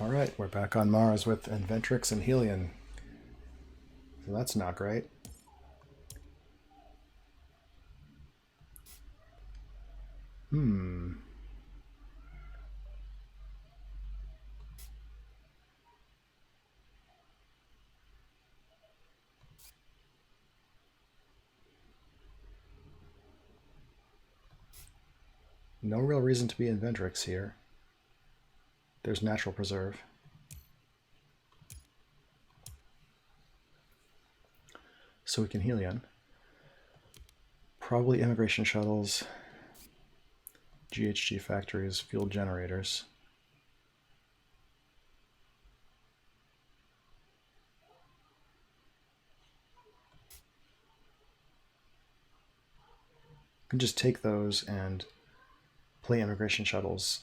Alright, we're back on Mars with Inventrix and Helion. So that's not great. No real reason to be Inventrix here. There's Natural Preserve. So we can Helion. Probably immigration shuttles, GHG factories, fuel generators. You can just take those and play immigration shuttles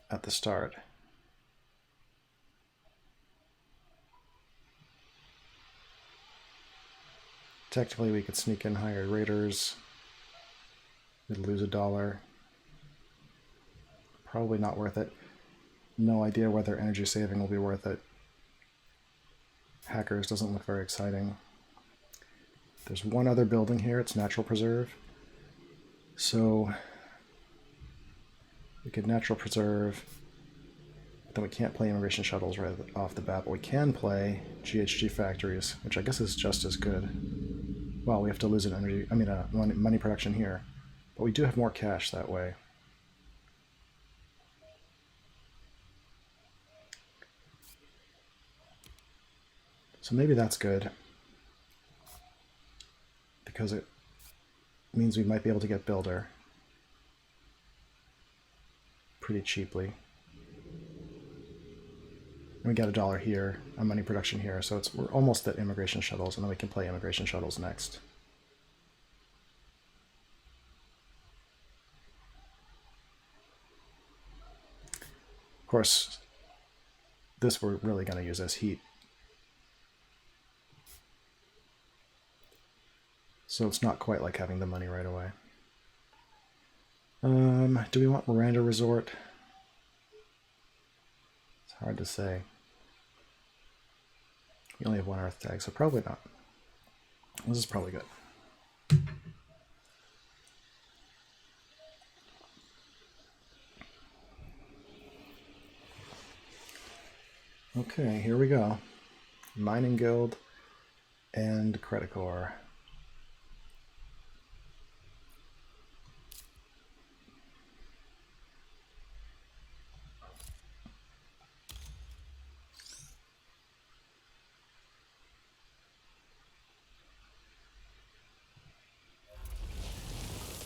at the start. Technically, we could sneak in hired raiders. We'd lose $1. Probably not worth it. No idea whether energy saving will be worth it. Hackers doesn't look very exciting. There's one other building here, it's Natural Preserve. So we could Natural Preserve, but then we can't play immigration shuttles right off the bat, but we can play GHG factories, which I guess is just as good. Well, we have to lose an energy, money production here, but we do have more cash that way. So maybe that's good, because it means we might be able to get Builder pretty cheaply. And we got $1 here, a money production here, so we're almost at immigration shuttles, and then we can play immigration shuttles next. Of course, this we're really going to use as heat. So it's not quite like having the money right away. Do we want Miranda Resort? It's hard to say. We only have one Earth tag, so probably not. This is probably good. Okay, here we go. Mining Guild and Credit Corps.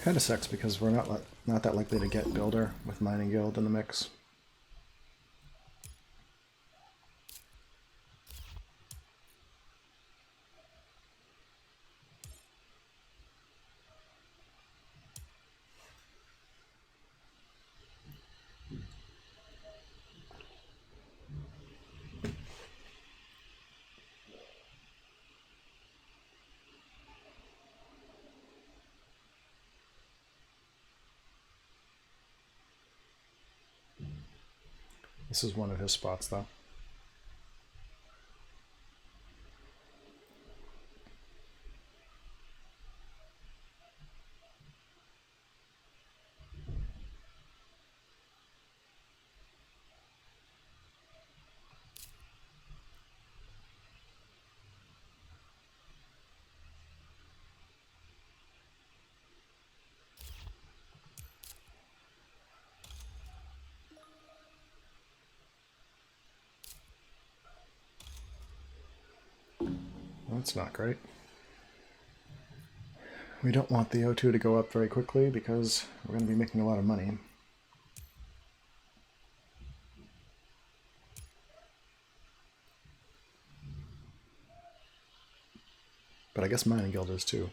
Kind of sucks because we're not that likely to get Builder with Mining Guild in the mix. This is one of his spots, though. That's not great. We don't want the O2 to go up very quickly because we're going to be making a lot of money. But I guess Mining Guild is too.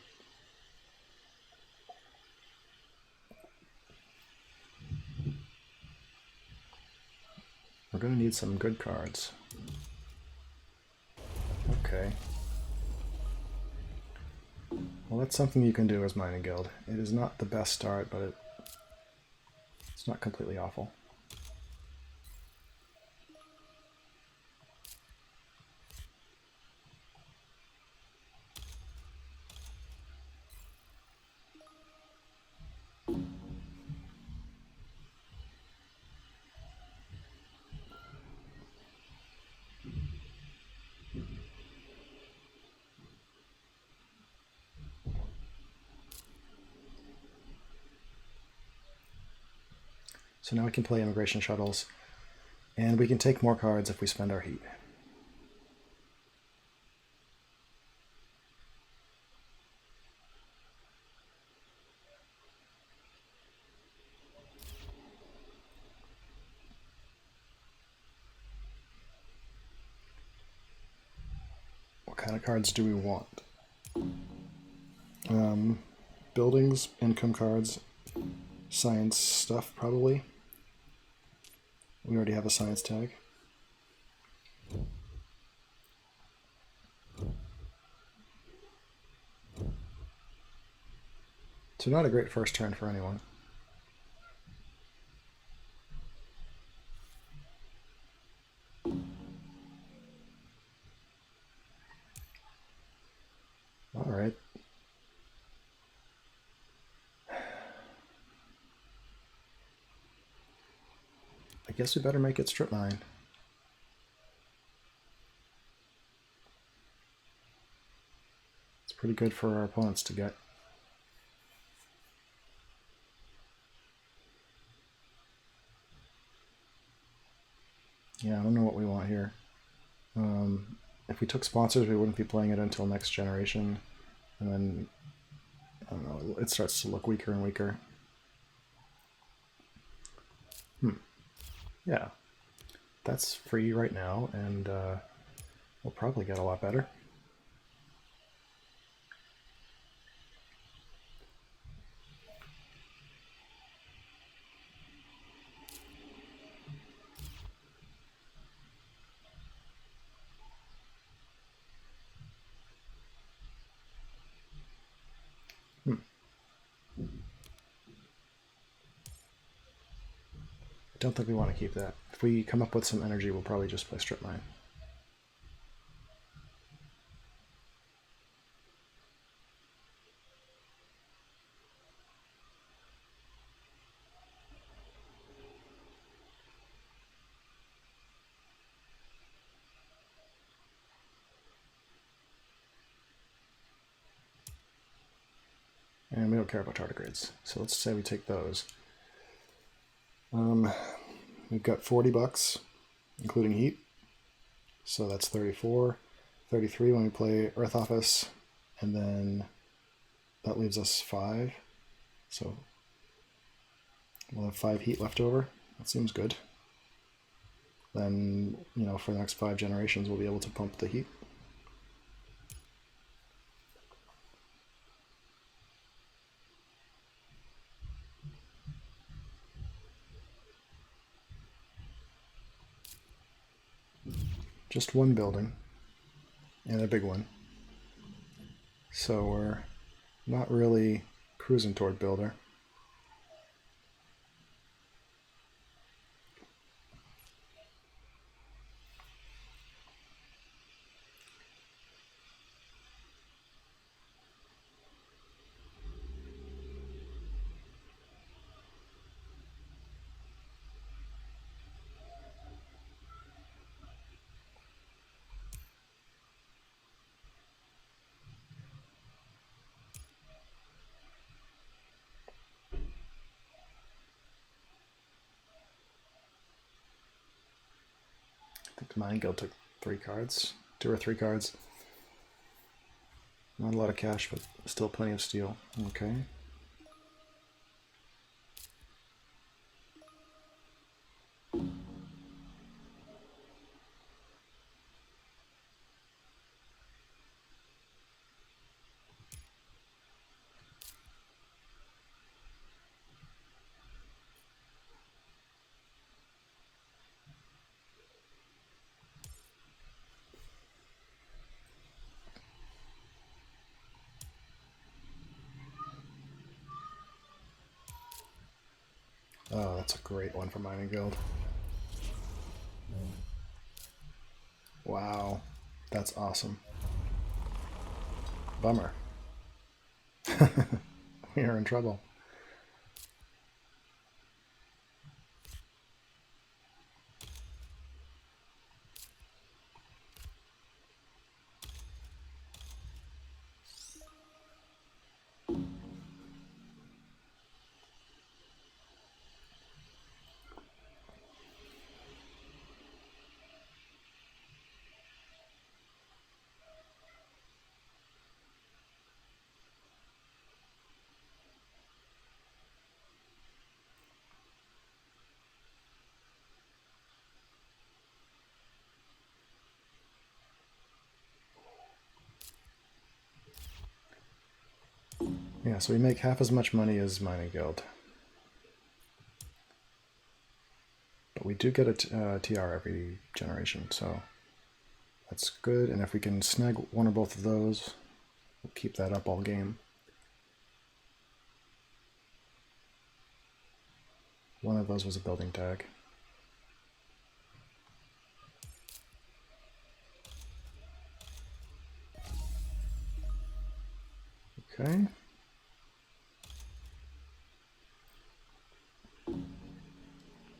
We're going to need some good cards. Okay. Well, that's something you can do as Mining Guild. It is not the best start, but it's not completely awful. So now we can play immigration shuttles, and we can take more cards if we spend our heat. What kind of cards do we want? Buildings, income cards, science stuff probably. We already have a science tag. So not a great first turn for anyone. All right. I guess we better make it strip mine. It's pretty good for our opponents to get. Yeah, I don't know what we want here. If we took sponsors, we wouldn't be playing it until next generation. And then, I don't know, it starts to look weaker and weaker. Yeah, that's free right now, and we'll probably get a lot better. I don't think we want to keep that. If we come up with some energy, we'll probably just play strip mine. And we don't care about tardigrades, so let's say we take those. We've got 40 bucks, including heat, so that's 34. 33 when we play Earth Office, and then that leaves us 5. So we'll have 5 heat left over. That seems good. Then, you know, for the next 5 generations, we'll be able to pump the heat. Just one building, and a big one. So we're not really cruising toward builder. I think the Mining Guild took 3 cards, 2 or 3 cards. Not a lot of cash, but still plenty of steel. Okay. Oh, that's a great one for Mining Guild. Wow, that's awesome. Bummer. We are in trouble. Yeah, so we make half as much money as Mining Guild. But we do get a TR every generation, so that's good. And if we can snag one or both of those, we'll keep that up all game. One of those was a building tag. Okay.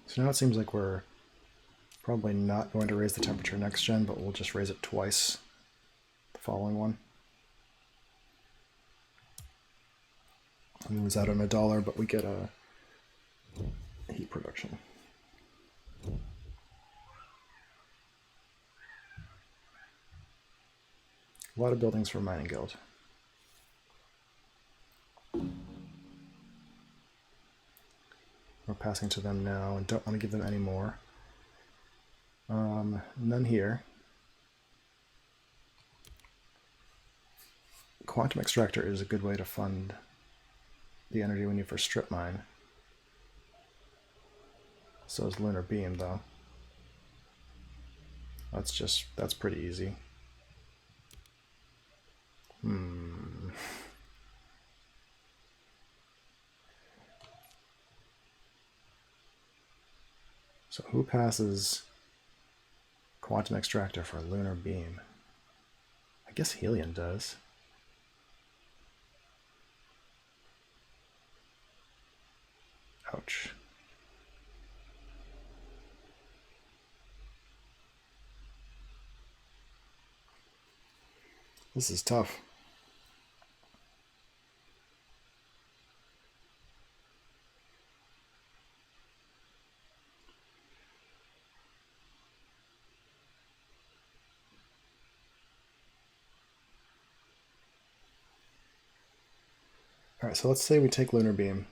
So now it seems like we're probably not going to raise the temperature next gen, but we'll just raise it twice the following one. We lose out on $1, but we get a heat production. A lot of buildings for Mining Guild. We're passing to them now and don't want to give them any more. None here. Quantum Extractor is a good way to fund the energy we need for strip mine. So is Lunar Beam, though. That's pretty easy. So who passes Quantum Extractor for Lunar Beam? I guess Helion does. Ouch. This is tough. All right, so let's say we take Lunar Beam.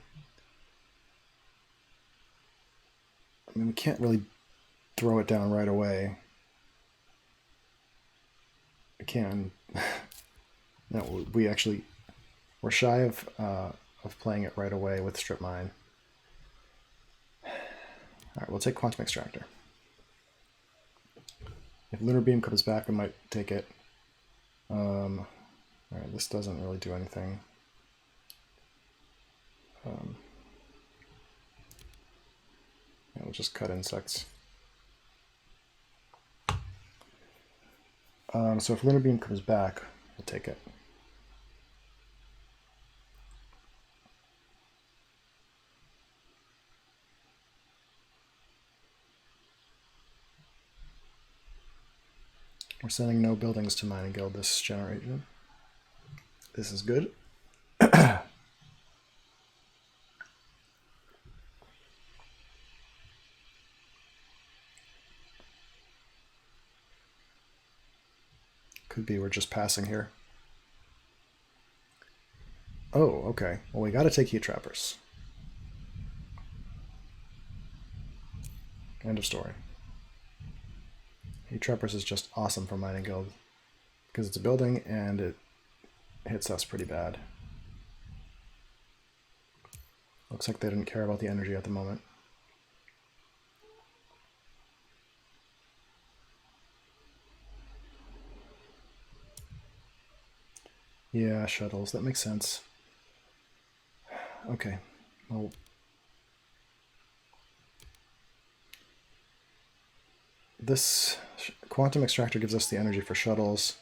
I mean, we can't really throw it down right away. We can. No, we're shy of playing it right away with Strip Mine. All right, we'll take Quantum Extractor. If Lunar Beam comes back, we might take it. All right, this doesn't really do anything. Yeah, we'll just cut insects. So if Lunar Beam comes back, we'll take it. We're sending no buildings to Mining Guild this generation. This is good. Could be we're just passing here. Oh, okay. Well, we got to take heat trappers. End of story. Heat trappers is just awesome for Mining Guild because it's a building and it hits us pretty bad. Looks like they didn't care about the energy at the moment. Yeah, shuttles. That makes sense. Okay. Well, this Quantum Extractor gives us the energy for shuttles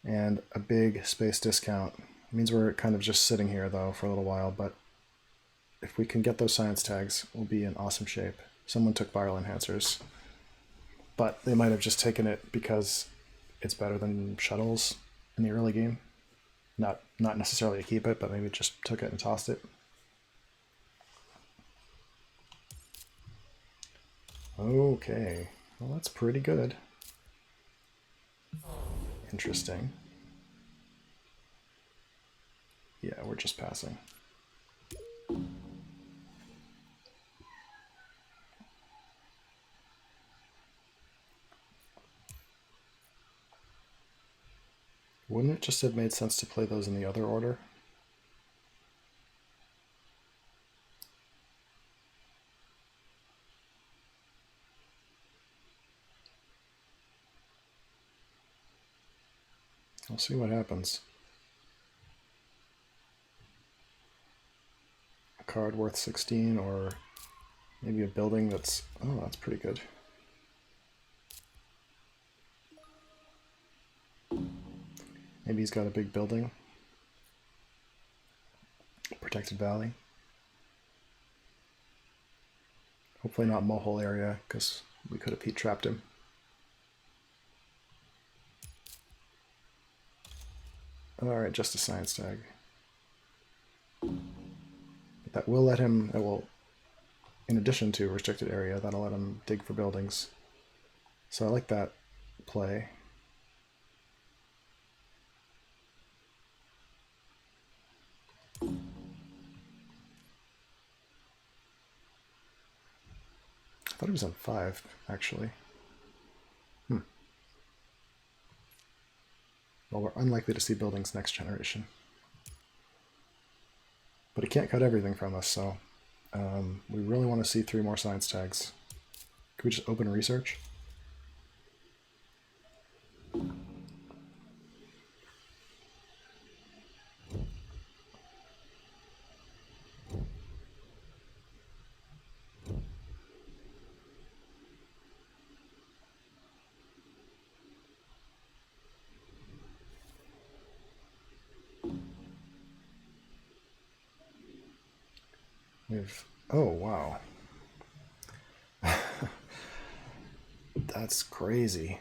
and a big space discount. It means we're kind of just sitting here, though, for a little while, but if we can get those science tags, we'll be in awesome shape. Someone took viral enhancers, but they might have just taken it because it's better than shuttles in the early game. Not necessarily to keep it, but maybe just took it and tossed it. Okay, well that's pretty good. Interesting. Yeah, we're just passing. Wouldn't it just have made sense to play those in the other order? We'll see what happens. A card worth 16, or maybe a building that's... Oh, that's pretty good. Maybe he's got a big building. Protected Valley. Hopefully not Mohole area, because we could have Pete trapped him. Alright, just a science tag. But that will let him, it will, in addition to restricted area, that'll let him dig for buildings. So I like that play. I thought he was on 5, actually. Well, we're unlikely to see buildings next generation. But he can't cut everything from us, so we really want to see 3 more science tags. Can we just open research? We've... Oh, wow. That's crazy.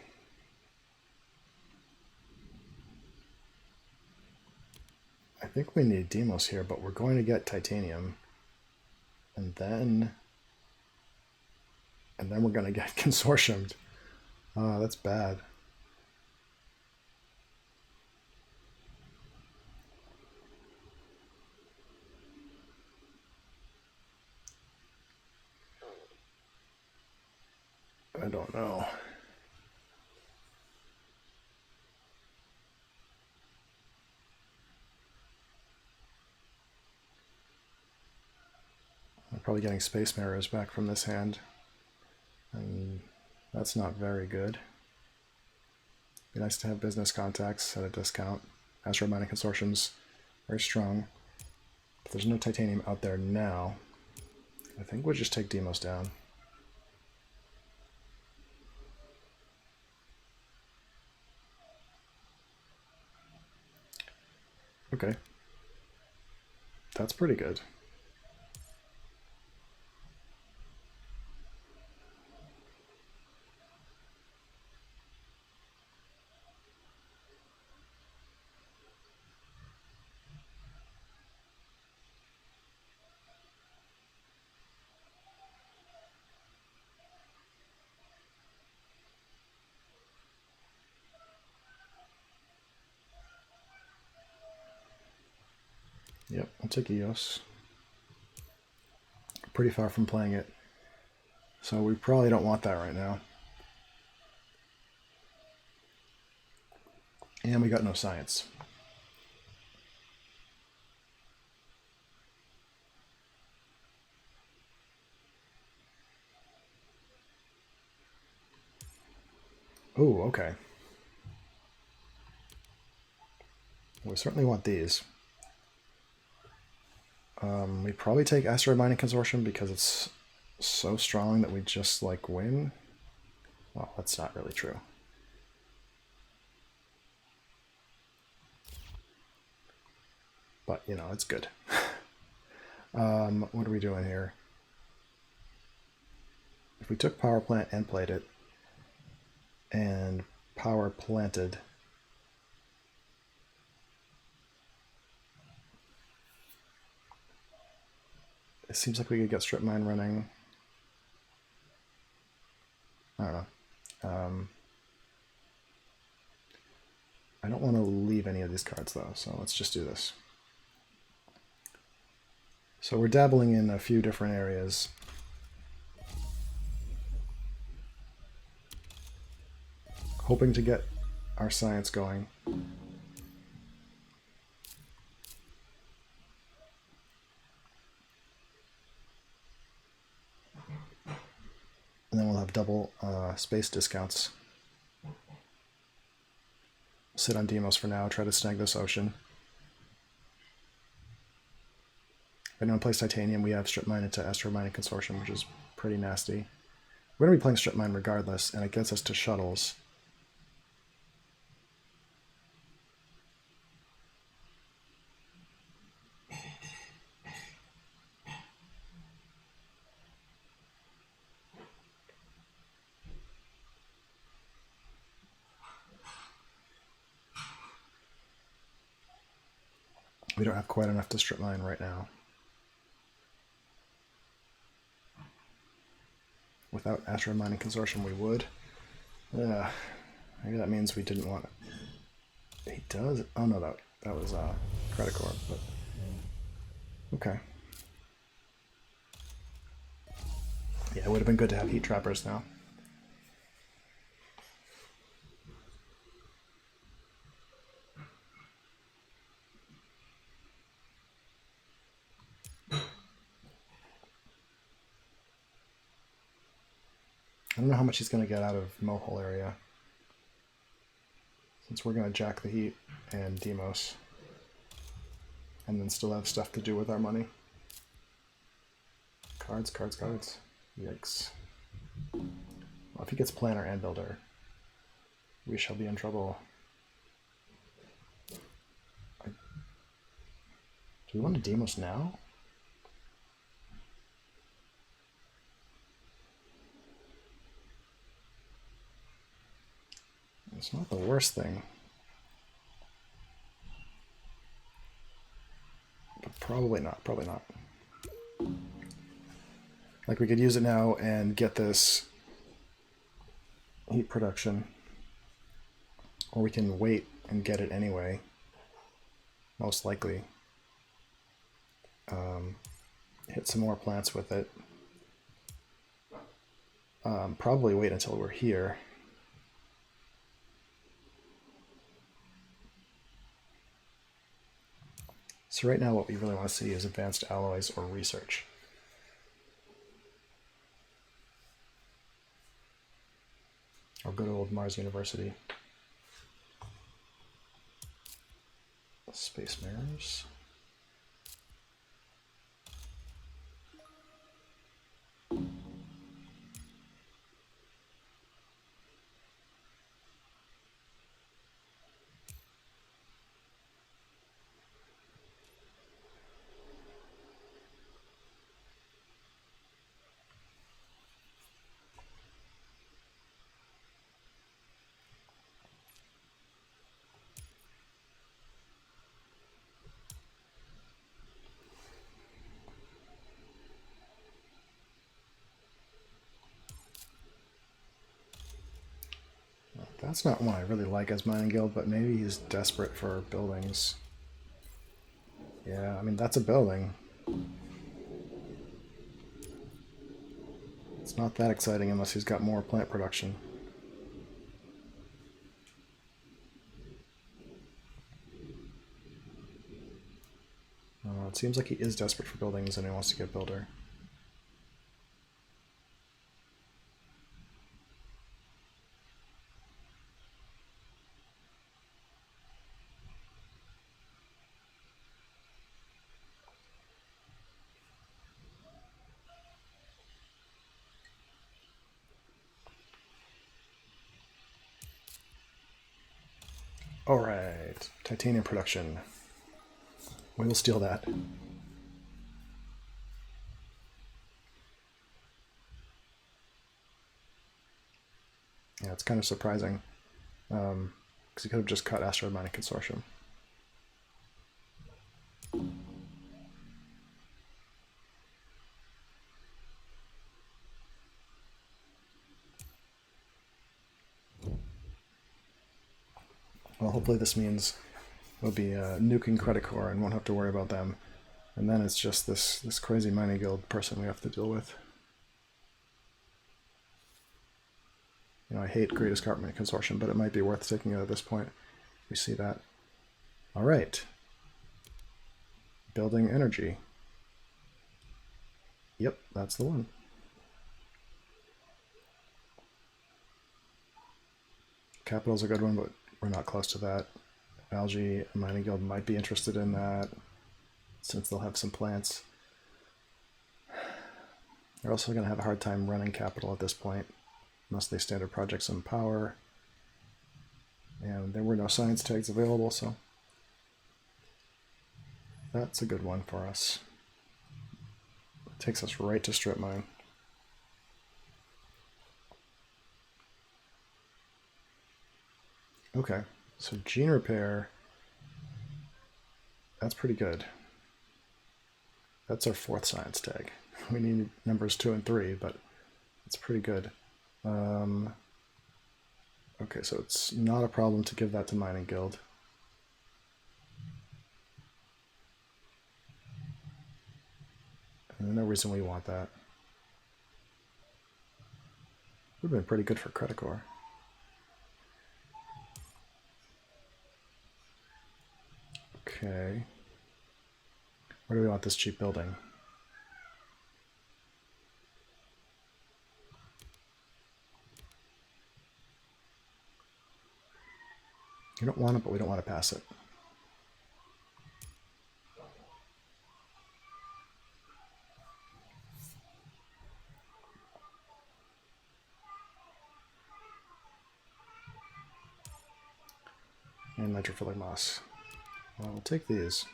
I think we need Demos here, but we're going to get titanium. And then we're going to get consortiumed. That's bad. I don't know. I'm probably getting Space Mirrors back from this hand. And that's not very good. Be nice to have business contacts at a discount. Asteroid Mining Consortium's very strong. But there's no titanium out there now. I think we'll just take Demos down. Okay. That's pretty good. Yep, I'll take EOS. Pretty far from playing it. So we probably don't want that right now. And we got no science. Oh, okay. We certainly want these. We probably take Asteroid Mining Consortium because it's so strong that we just like win. Well, that's not really true. But, you know, it's good. What are we doing here? If we took power plant and played it, and power planted, it seems like we could get strip mine running. I don't know. I don't want to leave any of these cards though, so let's just do this. So we're dabbling in a few different areas. Hoping to get our science going. And then we'll have double space discounts. Sit on Demos for now, try to snag this ocean. If anyone plays Titanium, we have Strip Mine into Astro Mining Consortium, which is pretty nasty. We're going to be playing Strip Mine regardless, and it gets us to shuttles. We don't have quite enough to strip mine right now. Without Astro Mining Consortium, we would. Maybe that means we didn't want it. He does? Oh no, that was Credit Corp, but okay. Yeah, it would have been good to have heat trappers now. I don't know how much he's going to get out of Mohole area, since we're going to jack the heat and Demos, and then still have stuff to do with our money. Cards, cards, cards. Yikes. Well, if he gets Planner and Builder, we shall be in trouble. Do we want to Demos now? It's not the worst thing. But probably not, probably not. Like, we could use it now and get this heat production. Or we can wait and get it anyway. Most likely. Hit some more plants with it. Probably wait until we're here. So right now what we really want to see is advanced alloys or research. Or good old Mars University. Space Mariners. That's not one I really like as Mining Guild, but maybe he's desperate for buildings. Yeah, I mean, that's a building. It's not that exciting unless he's got more plant production. It seems like he is desperate for buildings and he wants to get Builder. Alright, titanium production. We will steal that. Yeah, it's kind of surprising, because he could have just cut Asteroid Mining Consortium. Well, hopefully this means we'll be nuking Credit Corps and won't have to worry about them. And then it's just this crazy mining guild person we have to deal with. You know, I hate Great Escarpment Consortium, but it might be worth taking it at this point. We see that. All right. Building energy. Yep, that's the one. Capital's a good one, but we're not close to that. Algae Mining Guild might be interested in that, since they'll have some plants. They're also going to have a hard time running capital at this point, unless they standard project some power. And there were no science tags available, so that's a good one for us. It takes us right to strip mine. Okay, so gene repair, that's pretty good. That's our 4th science tag. We need numbers 2 and 3, but it's pretty good. Okay, so it's not a problem to give that to Mining Guild. And no reason we want that. Would have been pretty good for credit core. Okay. Where do we want this cheap building? We don't want it, but we don't want to pass it. And nitrophilic moss. Well, we'll take these.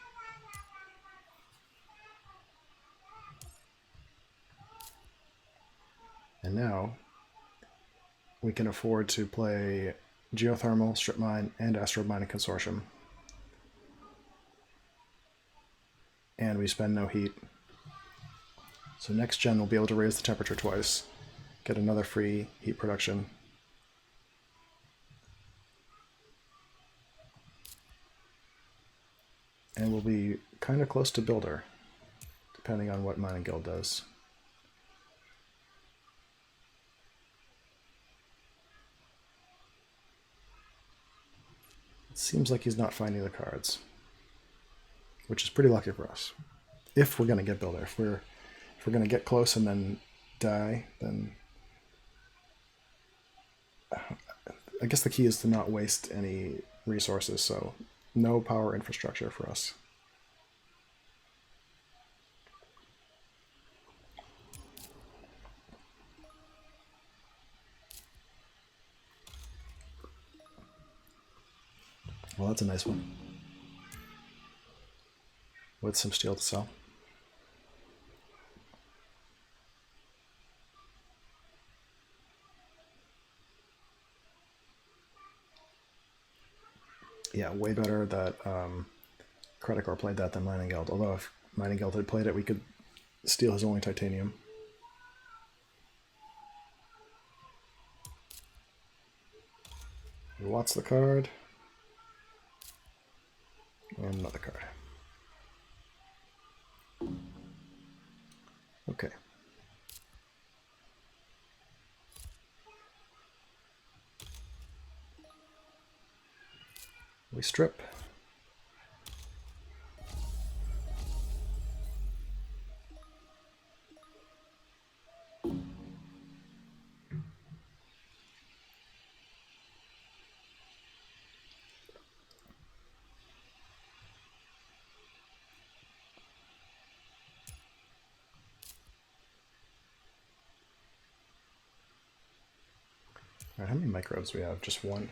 And now we can afford to play geothermal, strip mine, and asteroid mining consortium. And we spend no heat. So next gen we'll be able to raise the temperature twice, get another free heat production. And we'll be kind of close to builder, depending on what Mining Guild does. It seems like he's not finding the cards, which is pretty lucky for us. If we're going to get builder, if we're going to get close and then die, then I guess the key is to not waste any resources. So no power infrastructure for us. Well, that's a nice one. With some steel to sell. Yeah, way better that Credit Core played that than Mining Guild. Although if Mining Guild had played it, we could steal his only titanium. He wants the card. And another card. Okay. We strip. All right, how many microbes do we have? Just one.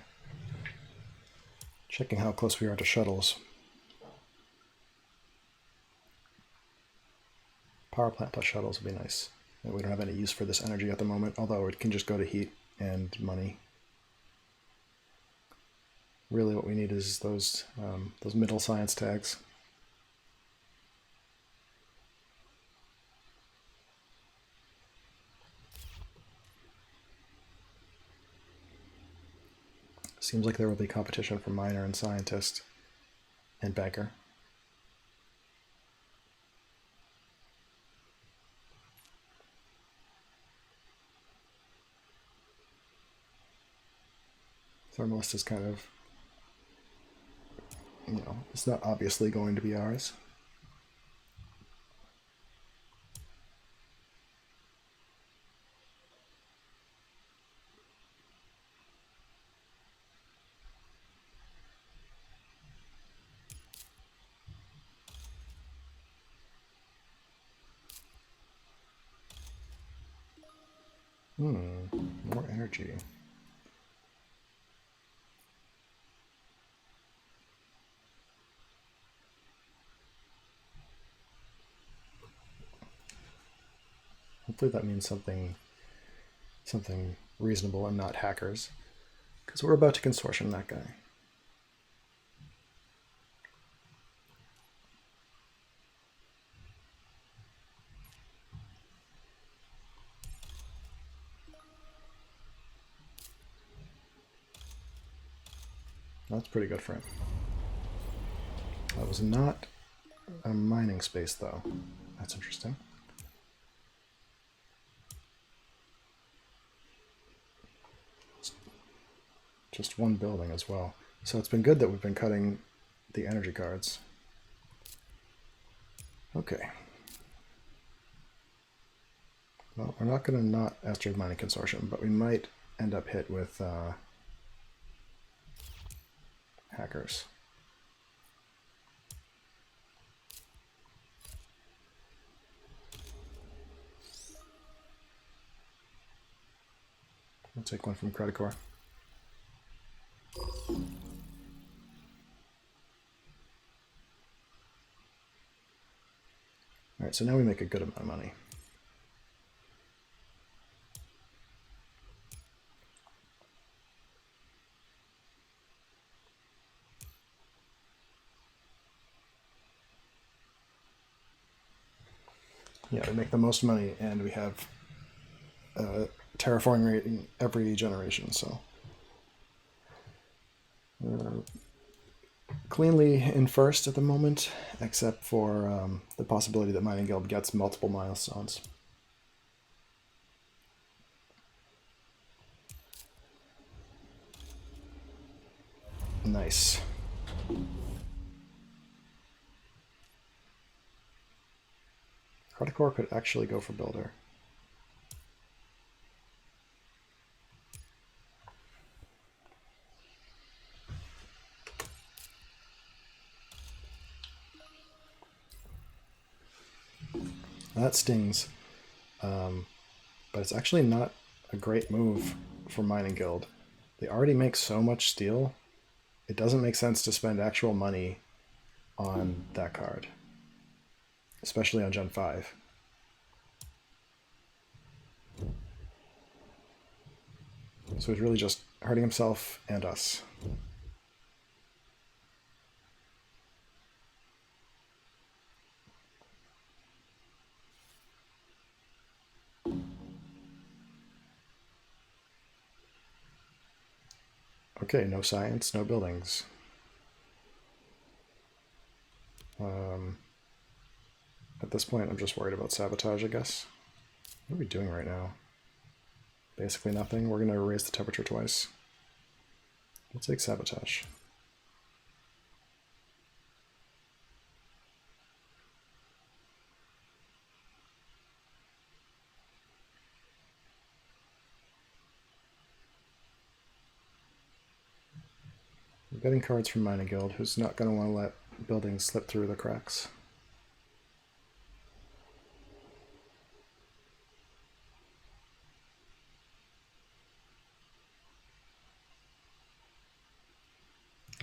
Checking how close we are to shuttles. Power plant plus shuttles would be nice. And we don't have any use for this energy at the moment, although it can just go to heat and money. Really what we need is those middle science tags. Seems like there will be competition for miner and scientist and banker. Thermalist is kind of, it's not obviously going to be ours. More energy. Hopefully that means something reasonable and not hackers, because we're about to consortium that guy. That's pretty good for him. That was not a mining space, though. That's interesting. Just one building as well. So it's been good that we've been cutting the energy cards. Okay. Well, we're not going to not asteroid mining consortium, but we might end up hit with hackers. I'll take one from Credit Core. Alright, so now we make a good amount of money. Yeah, we make the most money, and we have terraforming rate in every generation, so we're cleanly in first at the moment, except for the possibility that Mining Guild gets multiple milestones. Nice. Credit Core could actually go for Builder. That stings, but it's actually not a great move for Mining Guild. They already make so much steel, it doesn't make sense to spend actual money on that card, especially on Gen 5. So he's really just hurting himself and us. Okay, no science, no buildings. At this point, I'm just worried about sabotage, I guess. What are we doing right now? Basically nothing. We're going to raise the temperature twice. We'll take sabotage. We're getting cards from Mining Guild, who's not going to want to let buildings slip through the cracks.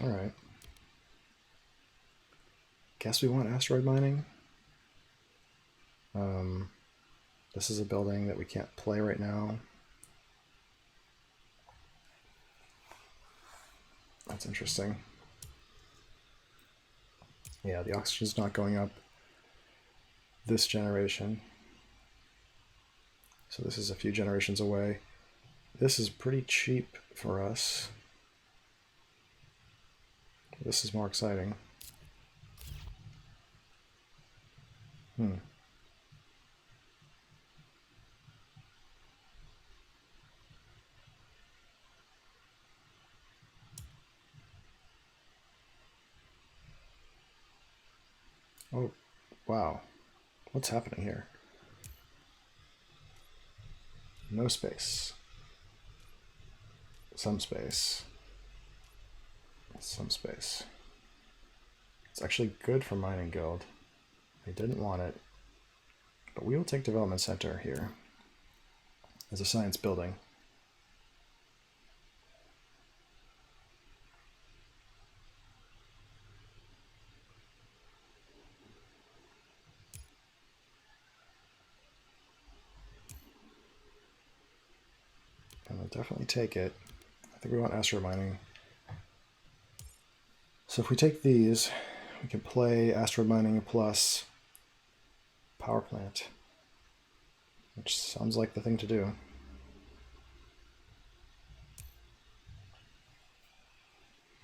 Alright. Guess we want asteroid mining. This is a building that we can't play right now. That's interesting. Yeah, the oxygen's not going up this generation. So this is a few generations away. This is pretty cheap for us. This is more exciting. Oh, wow. What's happening here? No space. Some space. Some space. It's actually good for Mining Guild. They didn't want it. But we will take Development Center here. as a science building. And I'll definitely take it. I think we want asteroid mining. So if we take these, we can play asteroid mining plus power plant, which sounds like the thing to do.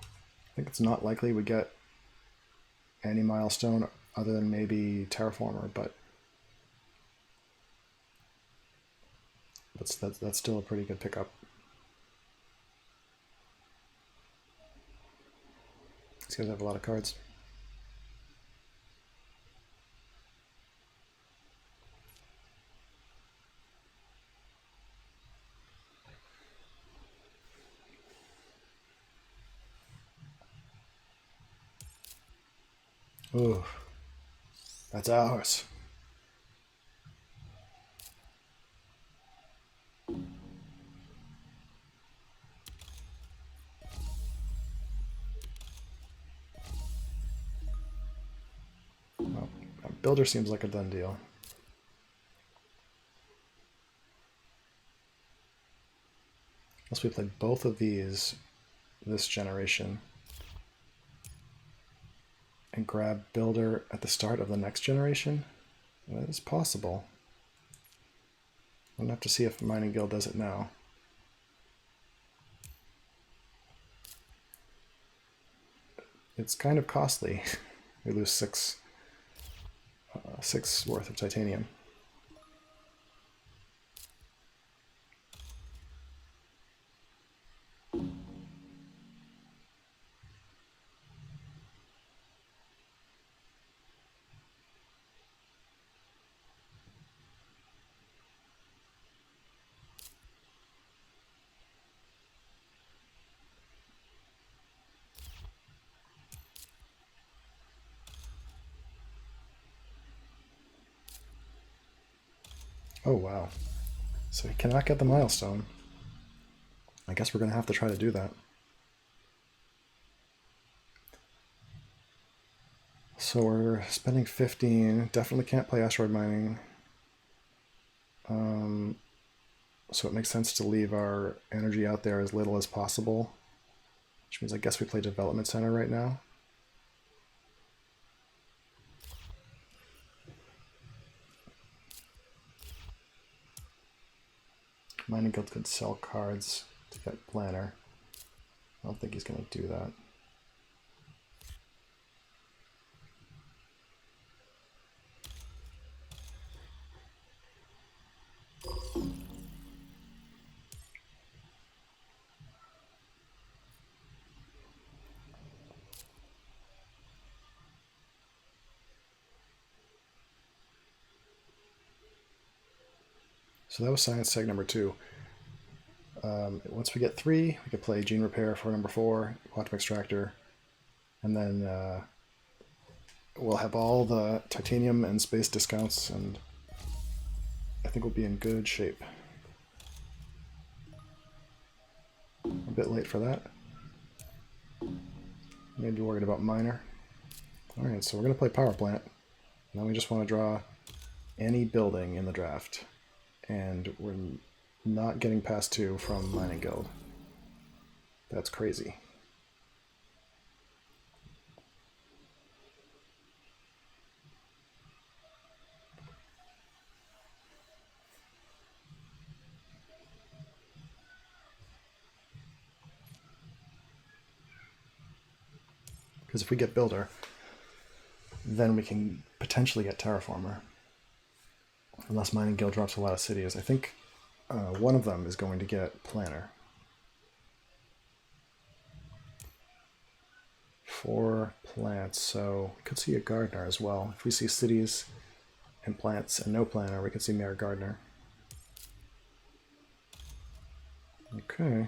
I think it's not likely we get any milestone other than maybe Terraformer, but that's still a pretty good pickup. These guys have a lot of cards. Ooh, that's ours. Well, builder seems like a done deal. Unless we play both of these this generation and grab builder at the start of the next generation. That is possible. I'm gonna have to see if Mining Guild does it now. It's kind of costly. We lose six worth of titanium. Oh wow. So he cannot get the milestone. I guess we're going to have to try to do that. So we're spending 15. Definitely can't play asteroid mining. So it makes sense to leave our energy out there as little as possible. Which means I guess we play development center right now. Mining Guild could sell cards to get planner. I don't think he's going to do that. So that was science seg number 2. Once we get 3, we could play gene repair for number 4, quantum extractor, and then we'll have all the titanium and space discounts, and I think we'll be in good shape. A bit late for that. Maybe worried about miner. Alright, so we're going to play power plant. Now we just want to draw any building in the draft. And we're not getting past 2 from Mining Guild. That's crazy. Because if we get Builder, then we can potentially get Terraformer. Unless Mining Guild drops a lot of cities. I think one of them is going to get Planner. 4 plants, so we could see a Gardener as well. If we see cities and plants and no Planner, we could see Mayor Gardener. Okay.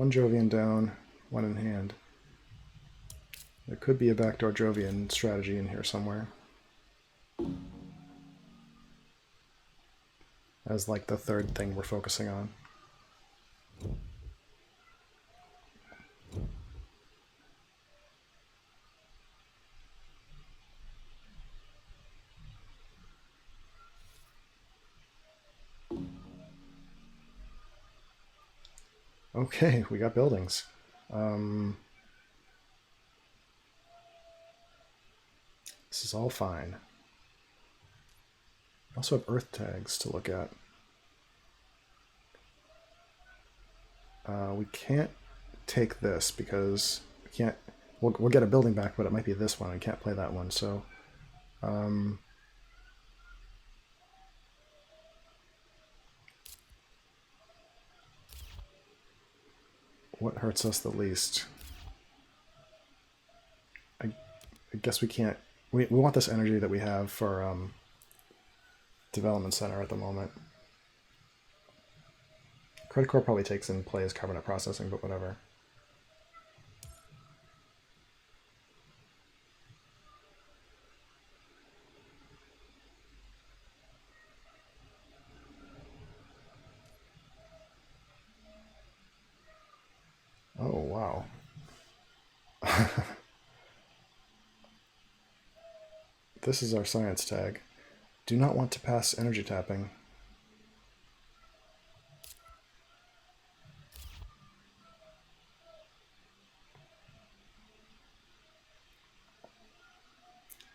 One Jovian down, one in hand. There could be a backdoor Jovian strategy in here somewhere. As like the third thing we're focusing on. Okay, we got buildings. This is all fine. We also have earth tags to look at. We can't take this because we can't. We'll get a building back, but it might be this one. We can't play that one. So, what hurts us the least? I guess we can't. We want this energy that we have for development center at the moment. Credit core probably takes in play as carbonate processing, but whatever. Oh, wow. This is our science tag. Do not want to pass energy tapping.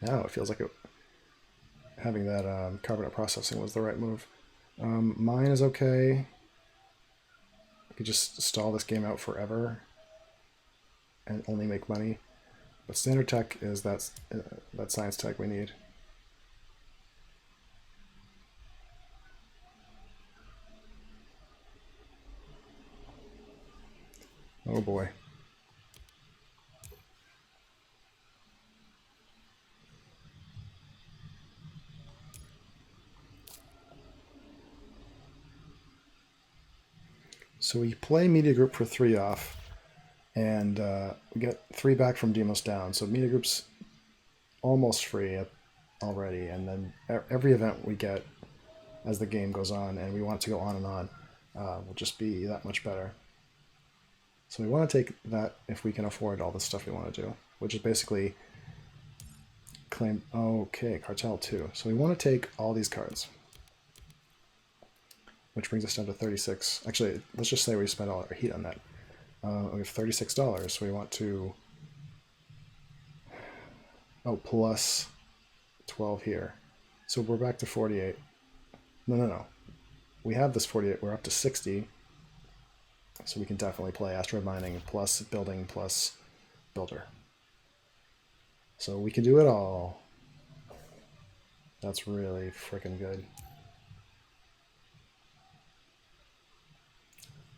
Now it feels like having that carbonate processing was the right move. Mine is okay. We could just stall this game out forever and only make money. But standard tech is that science tech we need. Oh boy. So we play Media Group for 3 off, and we get 3 back from Demos down. So Media Group's almost free already, and then every event we get as the game goes on, and we want it to go on and on, will just be that much better. So we want to take that if we can afford all the stuff we want to do, which is basically claim. Okay, Cartel 2. So we want to take all these cards, which brings us down to 36. Actually, let's just say we spent all our heat on that. We have $36, so we want to... Oh, plus 12 here. So we're back to 48. No. We have this 48. We're up to 60. So we can definitely play asteroid mining plus building plus builder. So we can do it all. That's really freaking good.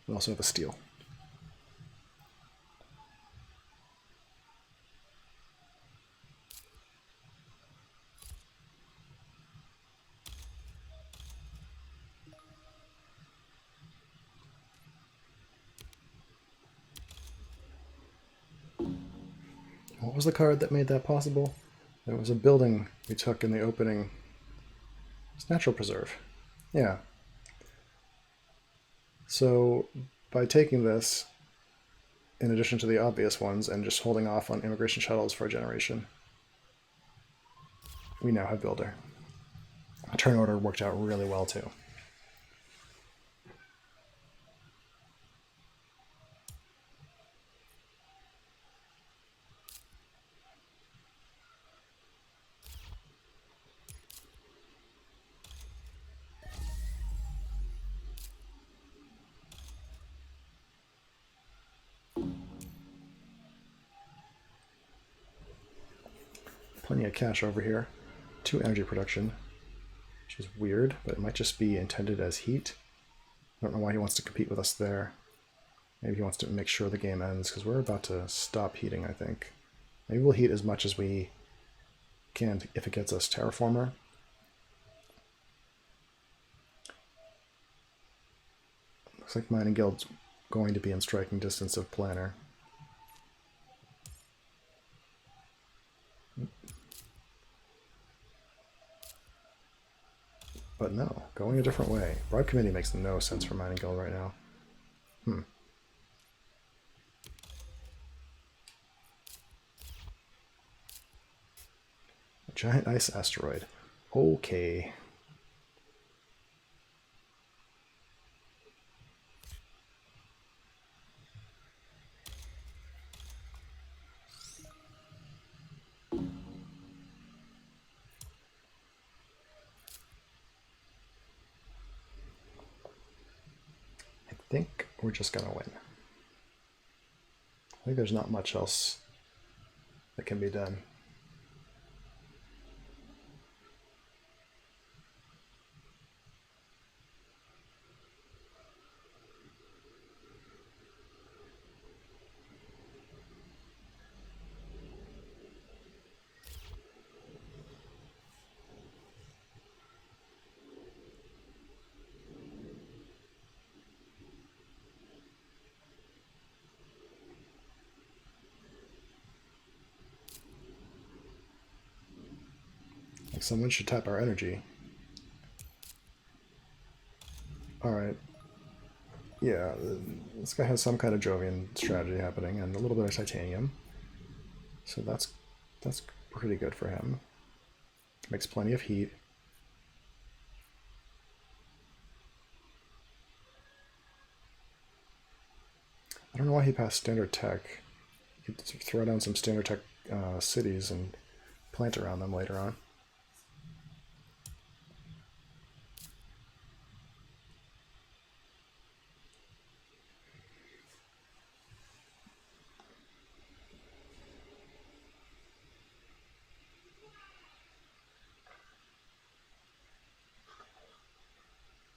We also have a steel. What was the card that made that possible? There was a building we took in the opening. It's Natural Preserve. Yeah. So by taking this, in addition to the obvious ones, and just holding off on immigration shuttles for a generation, we now have Builder. Turn order worked out really well too. Plenty of cash over here. 2 energy production, which is weird, but it might just be intended as heat. I don't know why he wants to compete with us there. Maybe he wants to make sure the game ends, because we're about to stop heating, I think. Maybe we'll heat as much as we can if it gets us Terraformer. Looks like Mining Guild's going to be in striking distance of planner. But no, going a different way. Bribe Committee makes no sense for Mining Guild right now. A giant ice asteroid. Okay. I think we're just gonna win. I think there's not much else that can be done. Like someone should tap our energy. Alright. Yeah, this guy has some kind of Jovian strategy happening and a little bit of titanium. So that's pretty good for him. Makes plenty of heat. I don't know why he passed standard tech. He could throw down some standard tech cities and plant around them later on.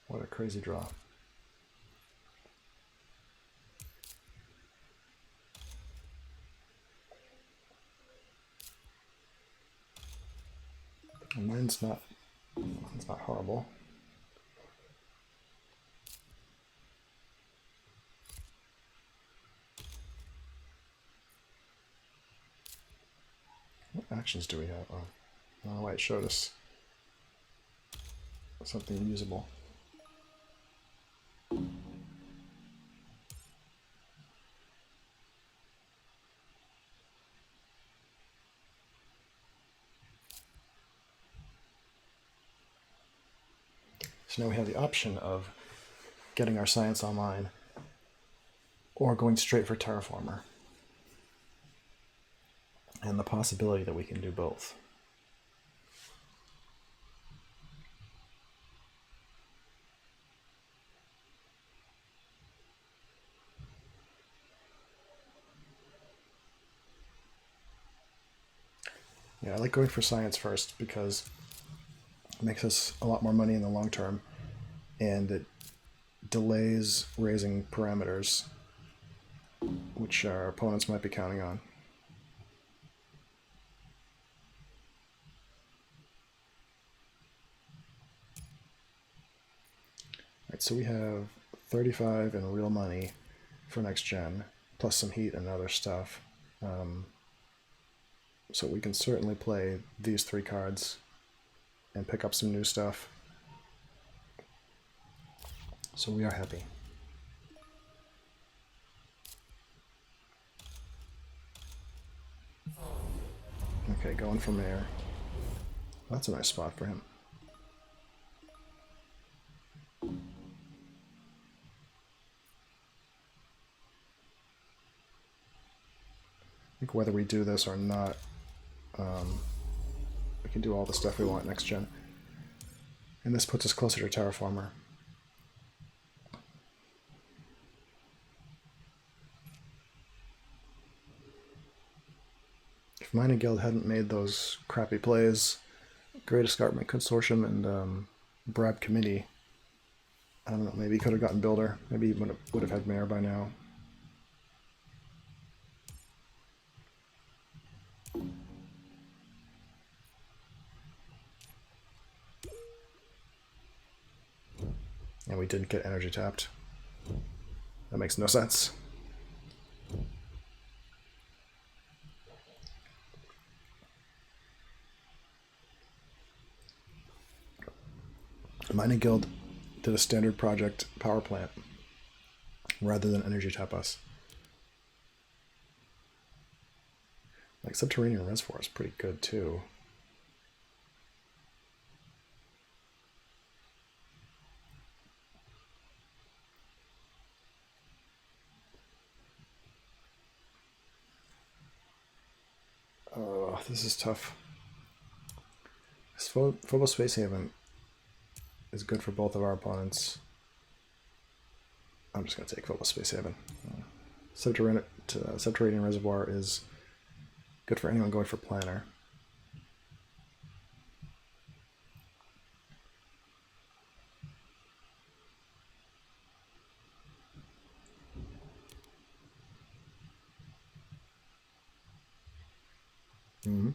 What a crazy draw. And mine's not horrible. What actions do we have? Oh, wait, it showed us something usable. So now we have the option of getting our science online or going straight for Terraformer. And the possibility that we can do both. Yeah, I like going for science first because it makes us a lot more money in the long term and it delays raising parameters, which our opponents might be counting on. Alright, so we have 35 in real money for next gen, plus some heat and other stuff. So we can certainly play these 3 cards and pick up some new stuff. So we are happy. Okay, going from there. That's a nice spot for him. I think whether we do this or not, we can do all the stuff we want next gen. And this puts us closer to Terraformer. If Mining Guild hadn't made those crappy plays, Great Escarpment Consortium and Bribe Committee, I don't know, maybe he could have gotten Builder. Maybe he would have had Mayor by now. And we didn't get energy tapped. That makes no sense. Mining Guild did a standard project power plant rather than energy tap us. Like subterranean reservoir is pretty good too. Oh, this is tough. This Phobos Space Haven is good for both of our opponents. I'm just going to take Phobos Space Haven. Subterranean Reservoir is good for anyone going for Planner. Mm-hmm.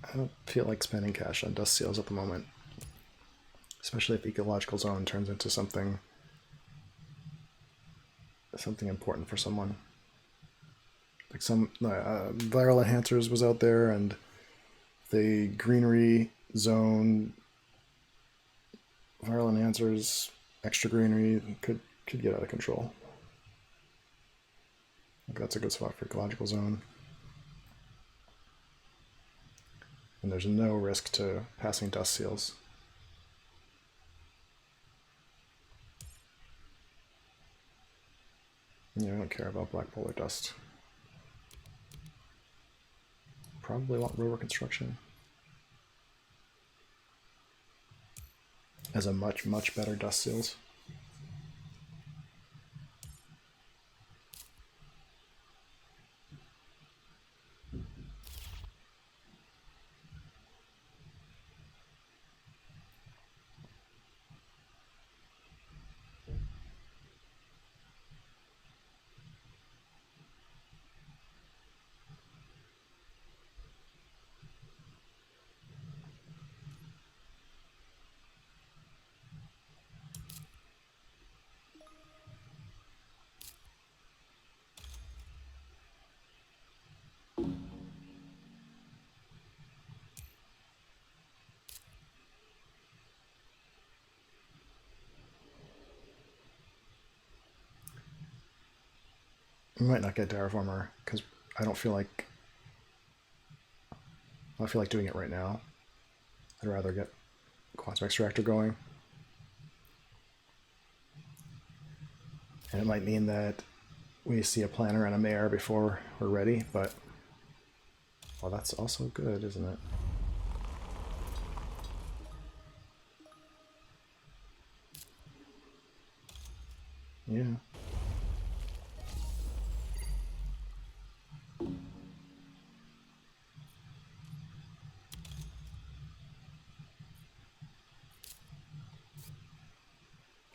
I don't feel like spending cash on Dust Seals at the moment, especially if Ecological Zone turns into something important for someone. Like some Viral Enhancers was out there, and the Greenery Zone, Viral Enhancers, extra greenery could get out of control. I think that's a good spot for Ecological Zone. And there's no risk to passing Dust Seals. Yeah, I don't care about Black Polar Dust. Probably want Rover Construction as a much better Dust Seals. We might not get Terraformer because I don't feel like doing it right now. I'd rather get Quantum Extractor going. And it might mean that we see a Planner and a Mare before we're ready, but well, that's also good, isn't it? Yeah.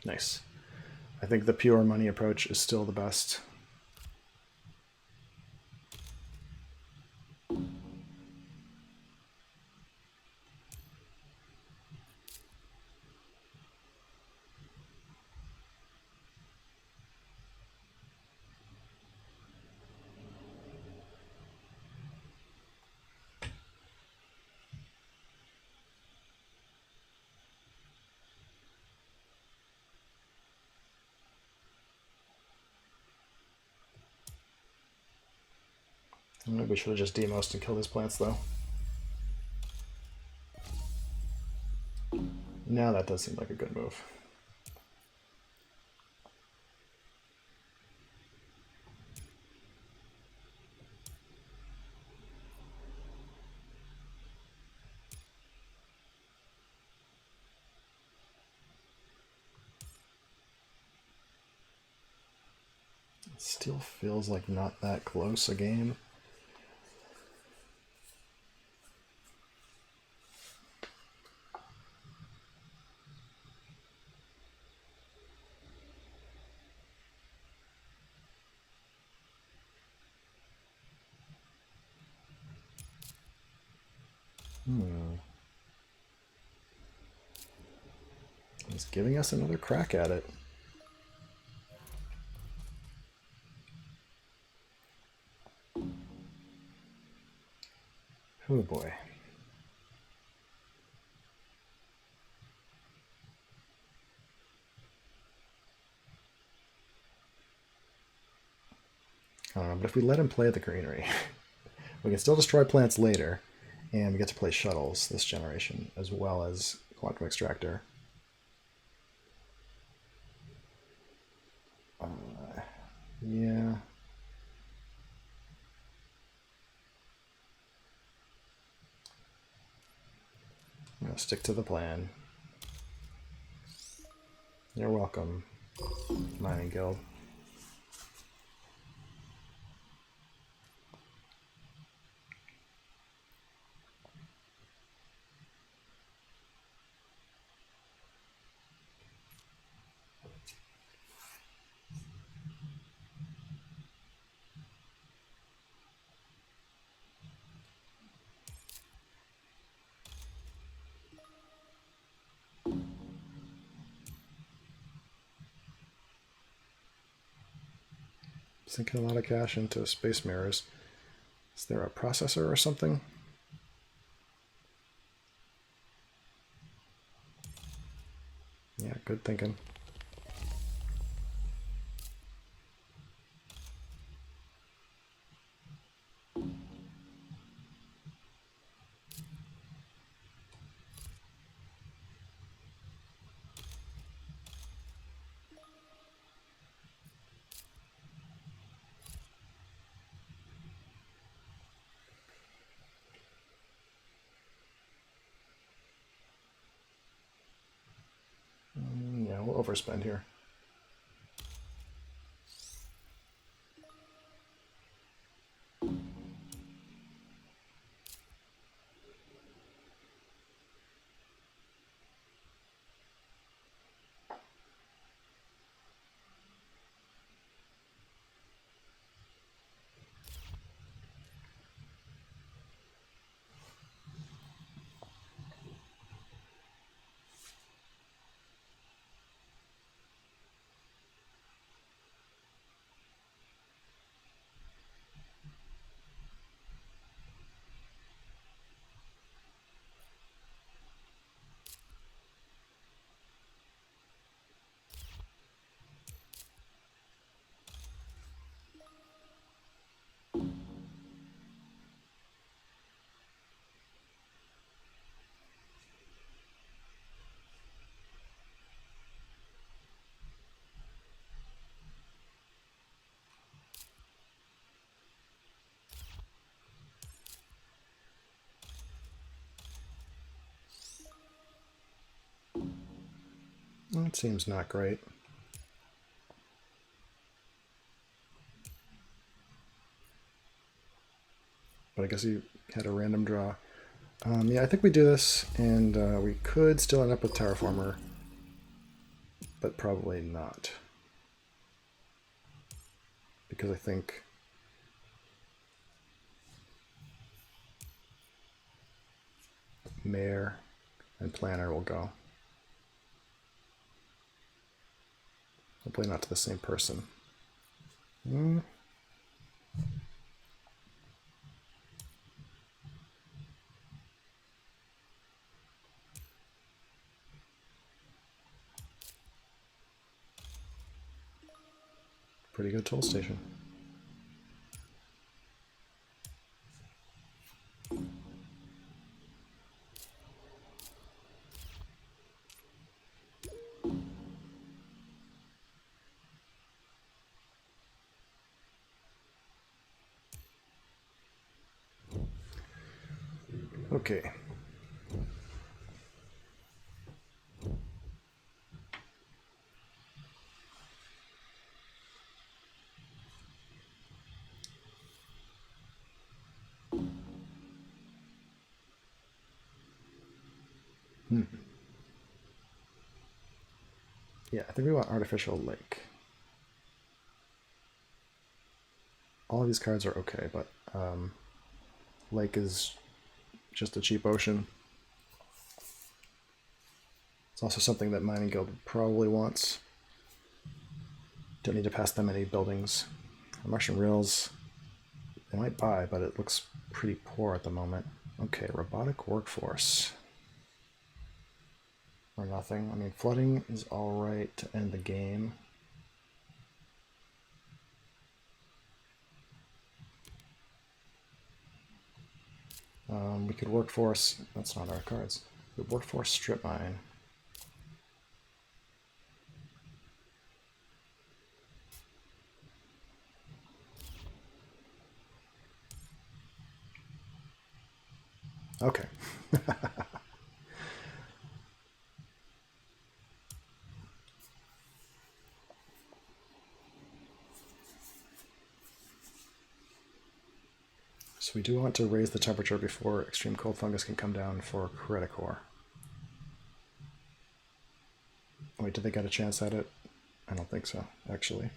Nice. I think the pure money approach is still the best. Maybe we should have just demosed and killed his plants, though. Now that does seem like a good move. It still feels like not that close a game. He's giving us another crack at it. Oh boy. I don't know, but if we let him play the greenery, we can still destroy plants later, and we get to play shuttles this generation, as well as quantum extractor. Yeah. I'm gonna stick to the plan. You're welcome, Mining Guild. Sinking a lot of cash into space mirrors. Is there a processor or something? Yeah, good thinking. Yeah, we'll overspend here. That seems not great. But I guess he had a random draw. Yeah, I think we do this, and we could still end up with Terraformer, but probably not. Because I think Mayor and Planner will go. Hopefully not to the same person. Pretty good toll station. Okay. Yeah, I think we want Artificial Lake. All of these cards are okay, but Lake is just a cheap ocean. It's also something that Mining Guild probably wants. Don't need to pass them any buildings. Martian Rills, they might buy, but it looks pretty poor at the moment. Okay, robotic workforce. Or nothing. I mean, flooding is alright to end the game. We could workforce, that's not our cards. We could workforce strip mine. Okay. So we do want to raise the temperature before extreme cold fungus can come down for Criticore. Wait, did they get a chance at it? I don't think so, actually.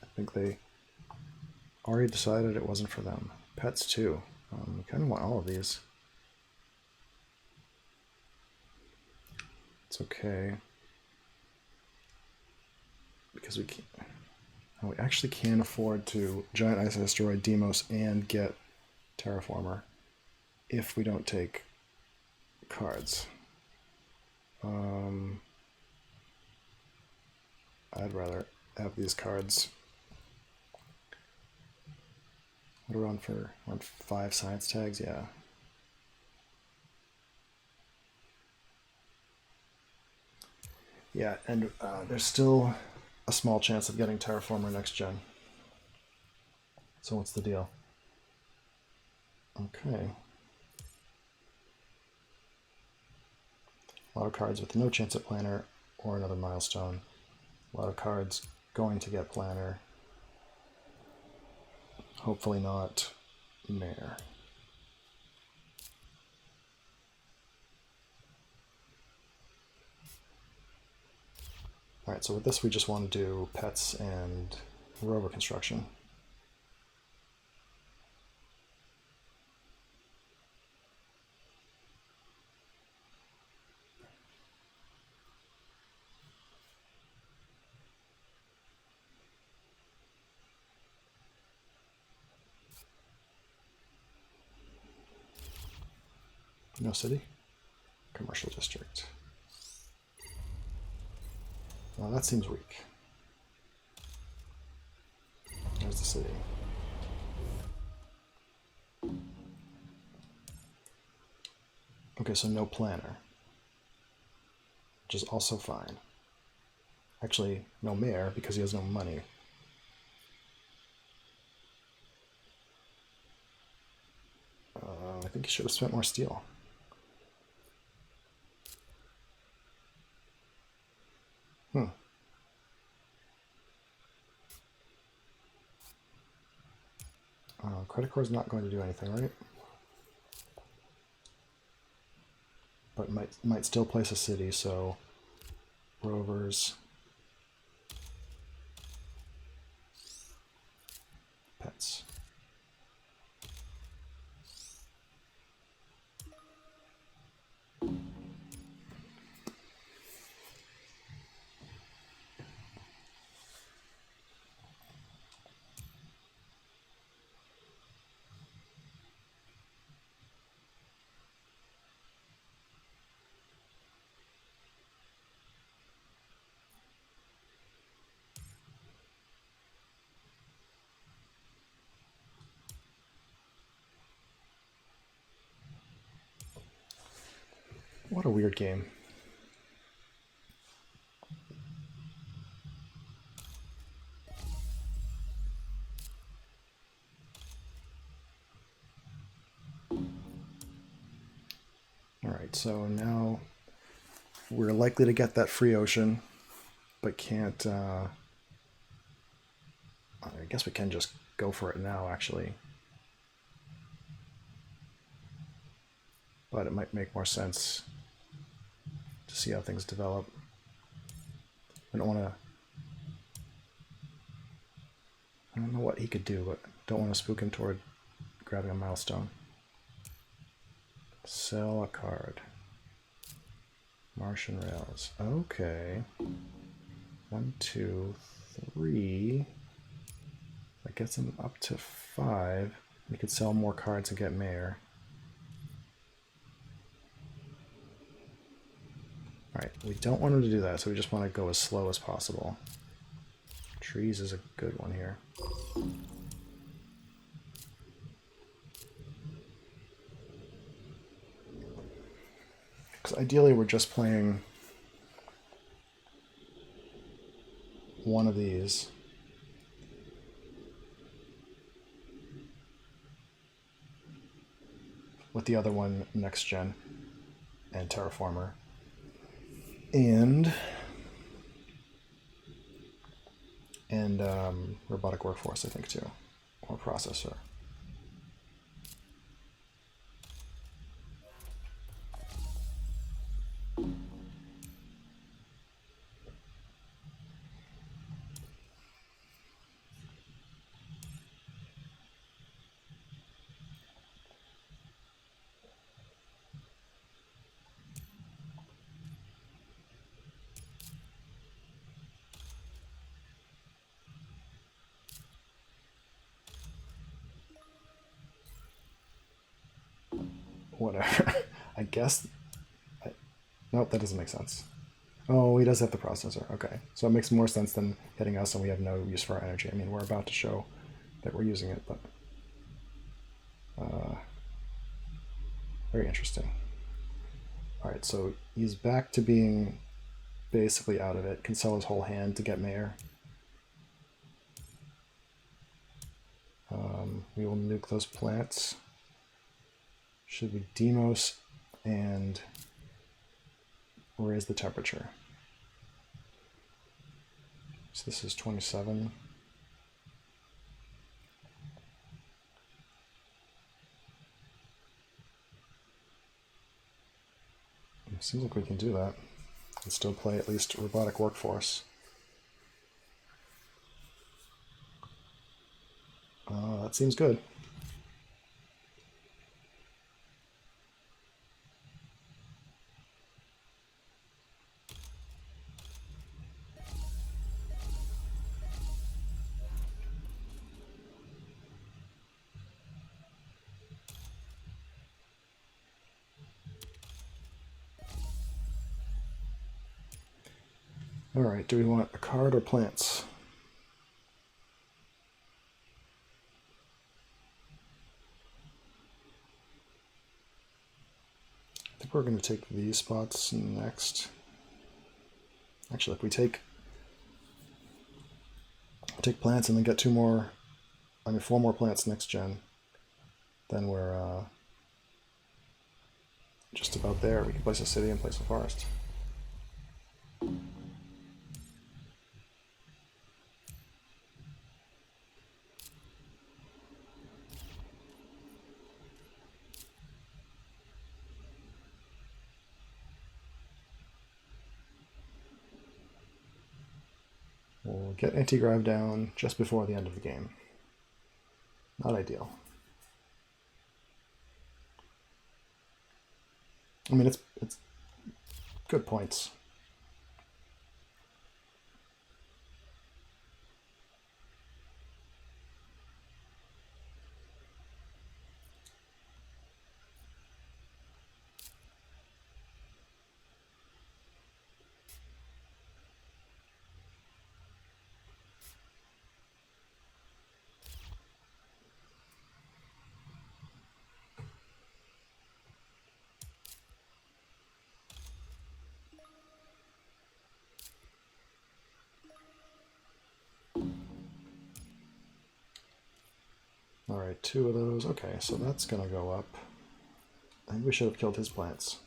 I think they already decided it wasn't for them. Pets too. We kind of want all of these. It's okay. Because we can, we actually can afford to Giant Ice Asteroid, Demos, and get Terraformer if we don't take cards. I'd rather have these cards. What are we on for? We're on 5 science tags, yeah. Yeah, and there's still a small chance of getting Terraformer next gen. So what's the deal? Okay. A lot of cards with no chance at planner or another milestone. A lot of cards going to get planner. Hopefully not Mare. Alright, so with this we just want to do pets and rover construction. No city? Commercial district. Well, that seems weak. There's the city. Okay, so no planner, which is also fine. Actually, no mayor because he has no money. I think he should have spent more steel. Credit Core is not going to do anything, right? But might still place a city, so rovers, pets. What a weird game. Alright, so now we're likely to get that free ocean, but can't... I guess we can just go for it now, actually. But it might make more sense to see how things develop. I don't want to... I don't know what he could do, but don't want to spook him toward grabbing a milestone. Sell a card. Martian rails. Okay. 1, 2, 3. That gets him up to 5. We could sell more cards and get mayor. Alright, we don't want him to do that, so we just want to go as slow as possible. Trees is a good one here. Because ideally we're just playing one of these. With the other one next gen and Terraformer. And robotic workforce, I think, too. Or processor. Whatever. I guess... Nope, that doesn't make sense. Oh, he does have the processor. Okay. So it makes more sense than hitting us and we have no use for our energy. I mean, we're about to show that we're using it, but... very interesting. Alright, so he's back to being basically out of it. Can sell his whole hand to get mayor. We will nuke those plants. Should we demos and raise the temperature? So this is 27. Seems like we can do that and still play at least robotic workforce. That seems good. All right, do we want a card or plants? I think we're going to take these spots next. Actually, if we take plants and then get 4 more plants next gen, then we're just about there. We can place a city and place a forest. We'll get anti-grav down just before the end of the game. Not ideal. I mean, it's good points. All right, 2 of those. Okay, so that's going to go up. I think we should have killed his plants.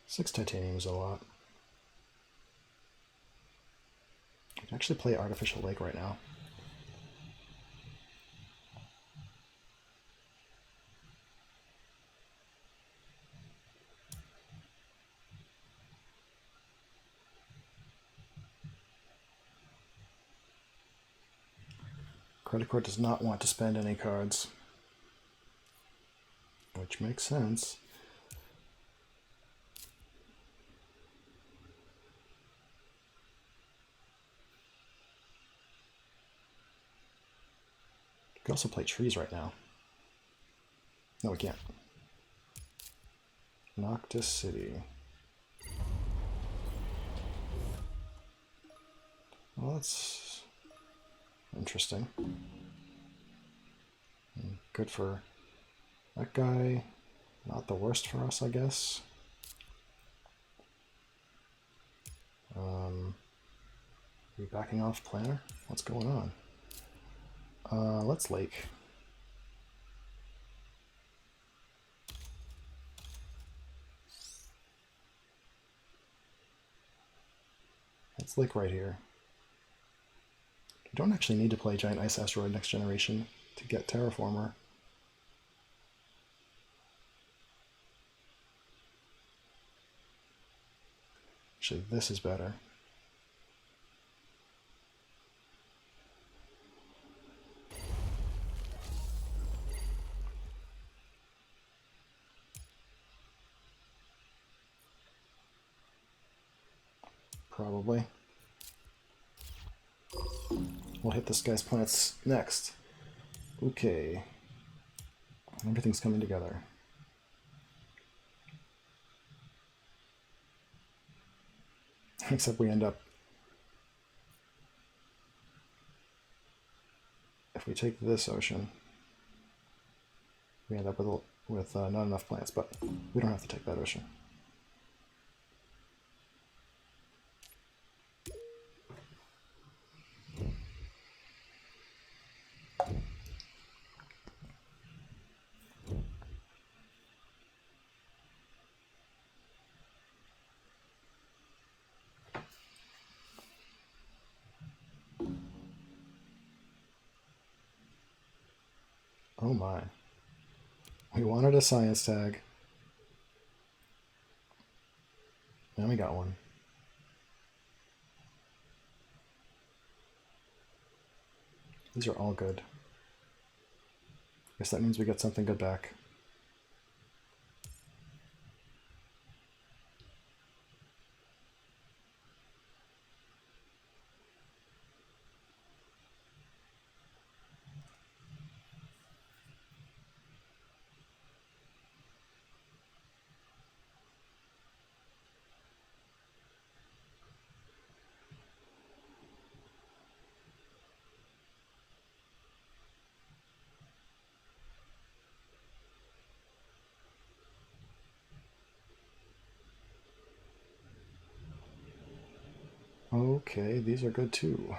Six titanium is a lot. I can actually play Artificial Lake right now. Credit card does not want to spend any cards, which makes sense. We can also play trees right now. No, we can't. Noctis City. Well, that's interesting. Good for that guy. Not the worst for us, I guess. Are we backing off planner? What's going on? Let's lake. Let's lake right here. We don't actually need to play Giant Ice Asteroid next generation to get Terraformer. Actually, this is better. Probably. We'll hit this guy's plants next. Okay. Everything's coming together. Except we end up... If we take this ocean, we end up with not enough plants, but we don't have to take that ocean. Oh my. We wanted a science tag. And we got one. These are all good. Guess that means we get something good back. Okay, these are good too.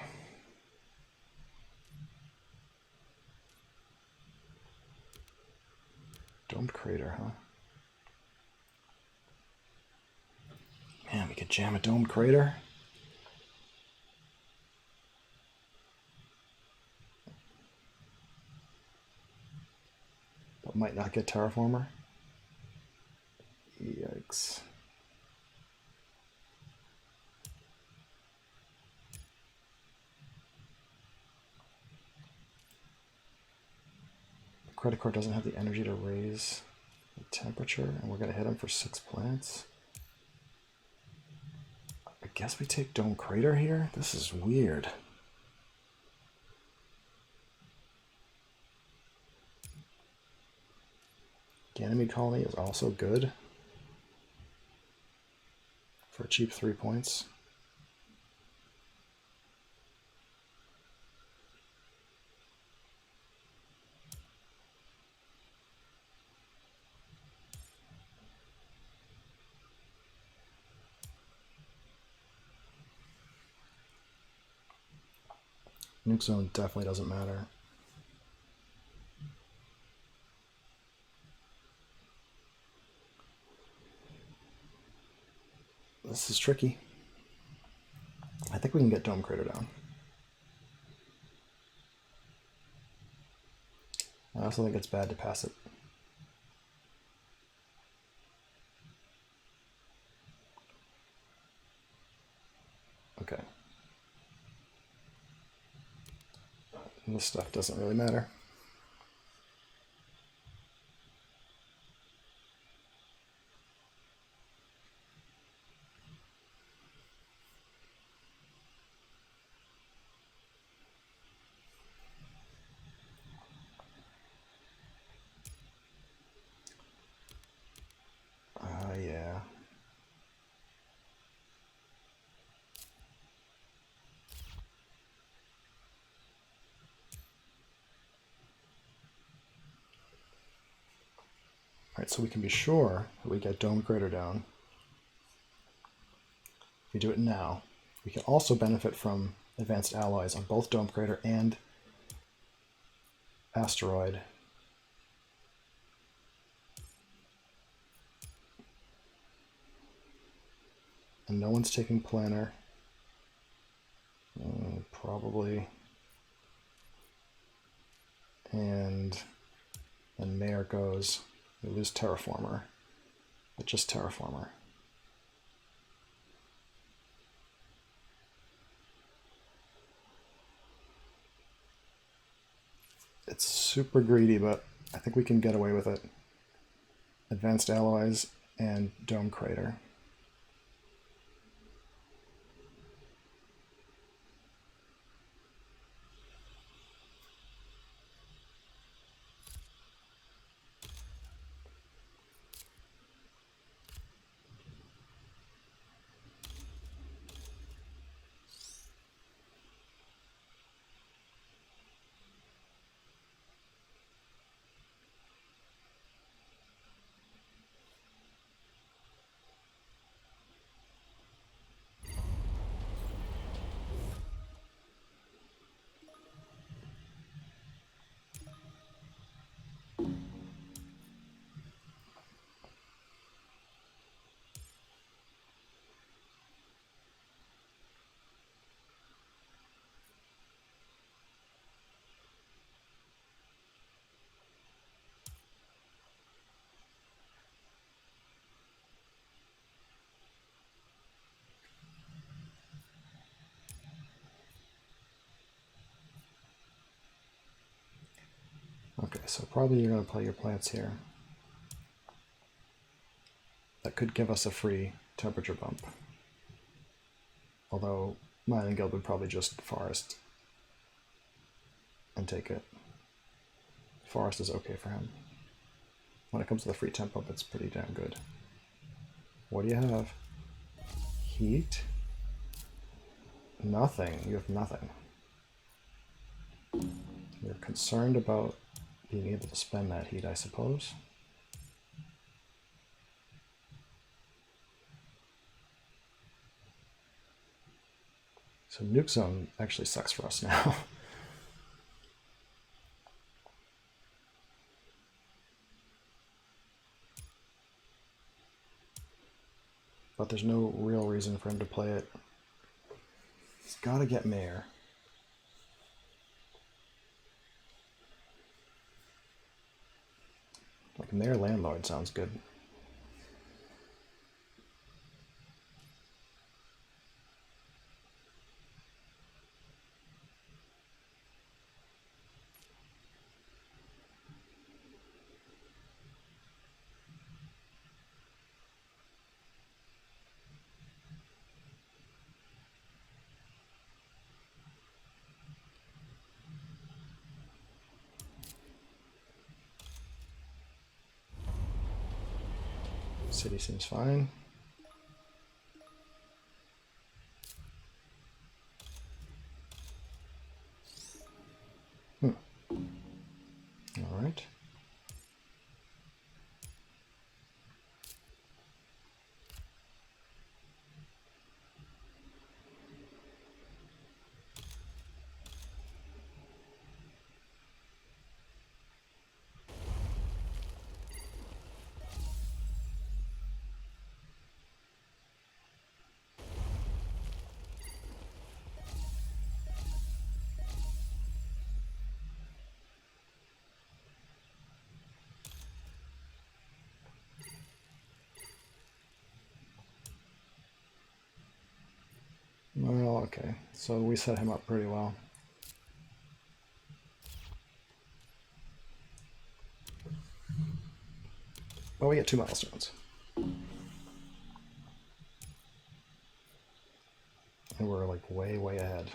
Domed crater, huh? Man, we could jam a domed crater. But might not get Terraformer. Yikes. The credit card doesn't have the energy to raise the temperature, and we're going to hit him for 6 plants. I guess we take Dome Crater here? This is weird. Ganymede Colony is also good for a cheap 3 points. Nuke zone definitely doesn't matter. This is tricky. I think we can get Dome Crater down. I also think it's bad to pass it. Okay. This stuff doesn't really matter. Yeah. All right, so we can be sure that we get Dome Crater down. If we do it now, we can also benefit from advanced alloys on both Dome Crater and Asteroid. And no one's taking Planner. Probably. And then Mayor goes. We lose Terraformer. But just Terraformer. It's super greedy, but I think we can get away with it. Advanced alloys and Dome Crater. Okay, so probably you're going to play your plants here. That could give us a free temperature bump. Although Mining Guild would probably just forest and take it. Forest is okay for him. When it comes to the free temp bump, it's pretty damn good. What do you have? Heat? Nothing. You have nothing. You're concerned about being able to spend that heat, I suppose. So Nuke Zone actually sucks for us now. But there's no real reason for him to play it. He's got to get Mayor. Like Mayor Landlord sounds good. City seems fine. All right. Well, okay. So we set him up pretty well. Oh, we get 2 milestones. And we're like way, way ahead.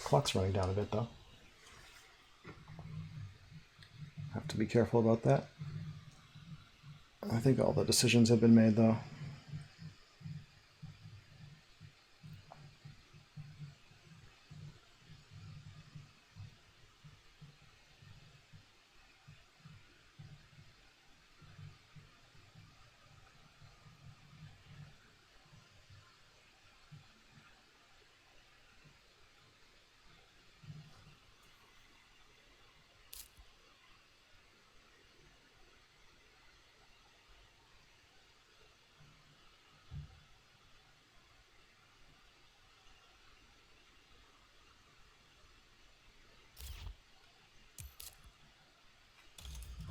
Clock's running down a bit, though. Have to be careful about that. I think all the decisions have been made, though.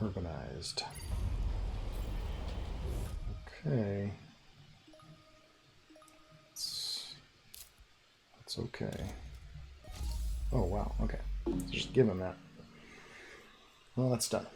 Urbanized. Okay. That's okay. Oh, wow. Okay. So just give him that. Well, that's done.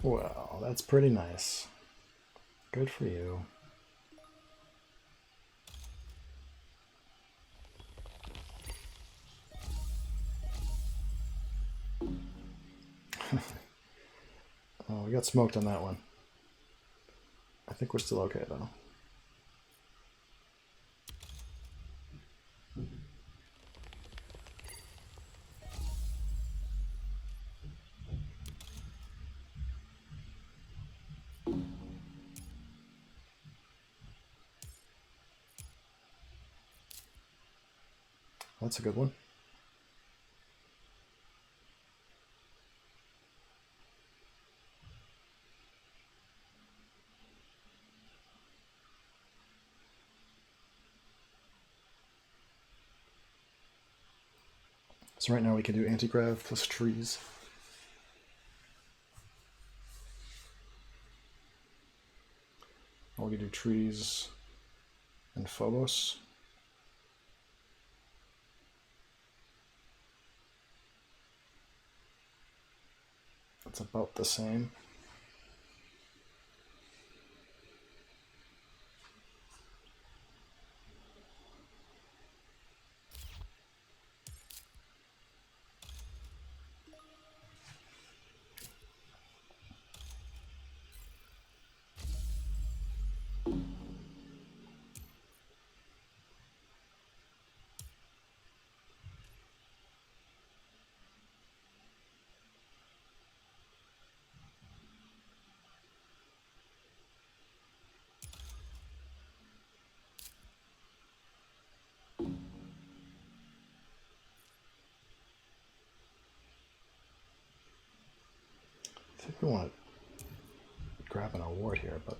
Well, that's pretty nice. Good for you. Oh, we got smoked on that one. I think we're still okay, though. That's a good one. So right now we can do anti-grav plus trees. Or we can do trees and Phobos. It's about the same. I think we want to grab an award here, but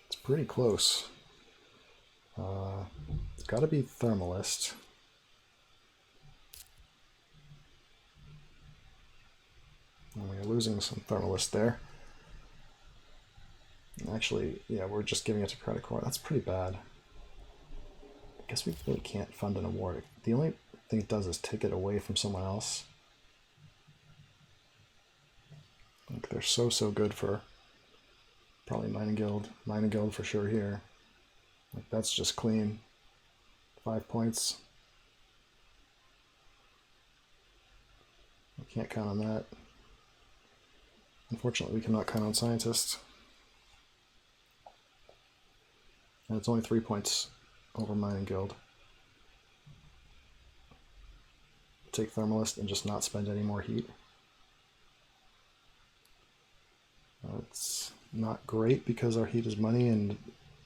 it's pretty close. It's got to be Thermalist. And we're losing some thermalist there. Actually, yeah, we're just giving it to Credit Corps. That's pretty bad. I guess we really can't fund an award. The only thing it does is take it away from someone else. Like they're so good for probably Mining Guild. Mining Guild for sure here. Like that's just clean. 5 points. We can't count on that. Unfortunately, we cannot count on Scientists. And it's only 3 points over Mining Guild. Take Thermalist and just not spend any more heat. It's not great because our heat is money and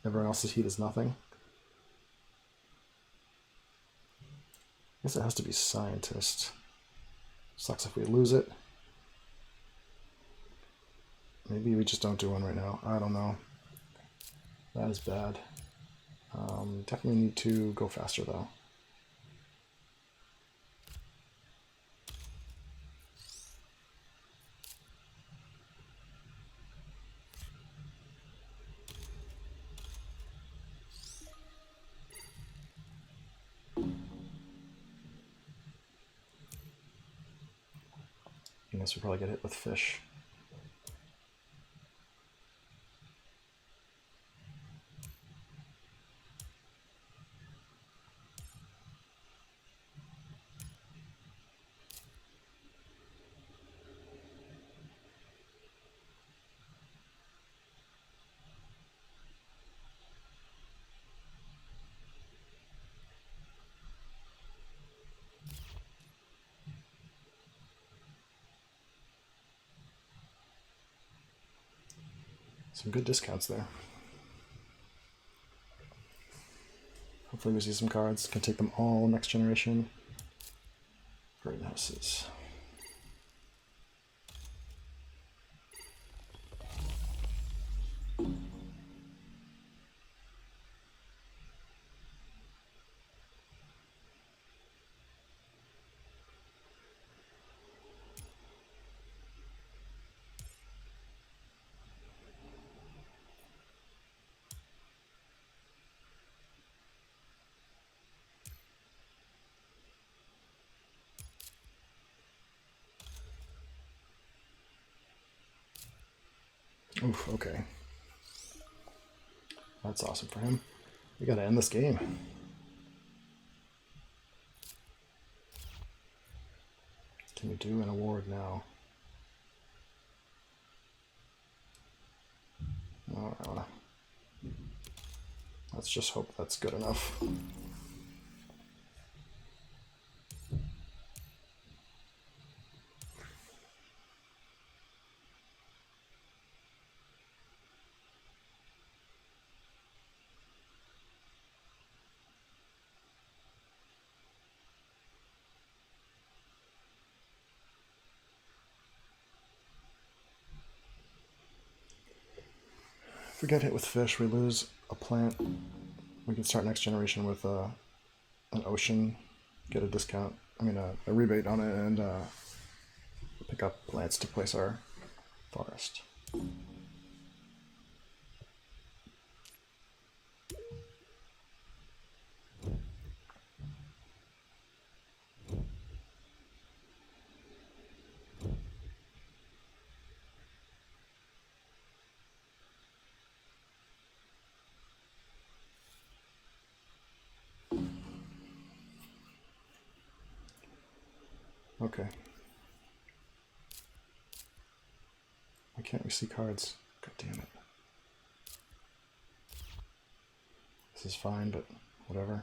everyone else's heat is nothing. I guess it has to be Scientist. Sucks if we lose it. Maybe we just don't do one right now. I don't know. That is bad. Definitely need to go faster though. I guess we probably get hit with fish. Some good discounts there. Hopefully we see some cards. Can take them all next generation. Greenhouses. Oof, okay. That's awesome for him. We gotta end this game. Can we do an award now? No, let's just hope that's good enough. If we get hit with fish, we lose a plant. We can start next generation with an ocean, get a discount, a rebate on it, and pick up plants to place our forest. Okay. Why can't we see cards? God damn it. This is fine, but whatever.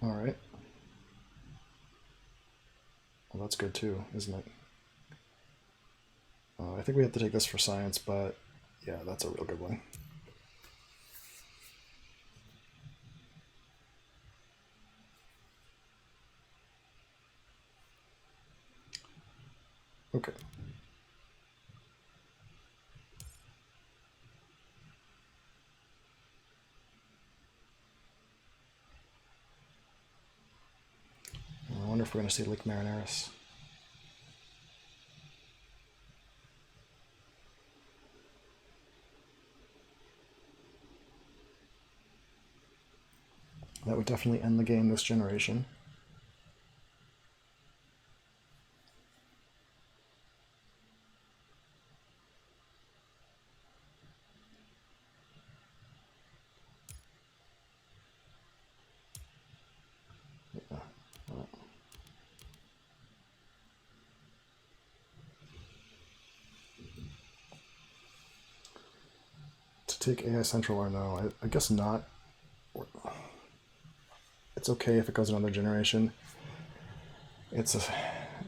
All right. Well, that's good too, isn't it? think we have to take this for science, but yeah, that's a real good one. Okay. I wonder if we're going to see Lake Marineris. That would definitely end the game this generation. Yeah. Well. To take AI Central or no, I guess not. It's okay if it goes another generation. It's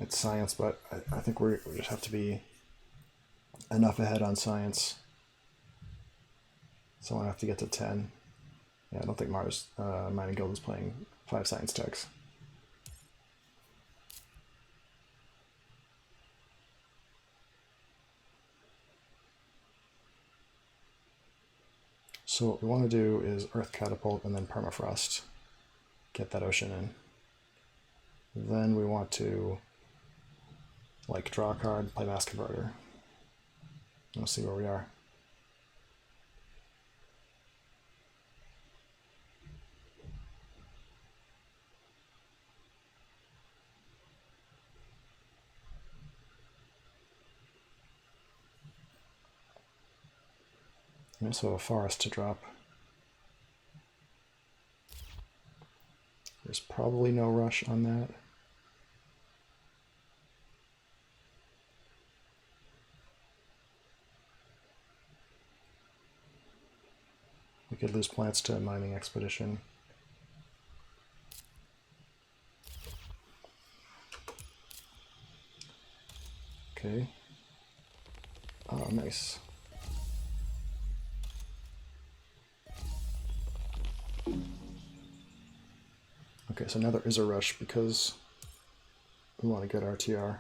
science, but I think we just have to be enough ahead on science. So I have to get to 10. Yeah, I don't think Mars Mining Guild is playing 5 science techs. So what we want to do is Earth Catapult and then Permafrost. Get that ocean in. Then we want to like draw a card, play Mass Converter. We'll see where we are. And also a forest to drop. There's probably no rush on that. We could lose plants to a mining expedition. Okay. Oh, nice. Okay, so now there is a rush because we want to get RTR.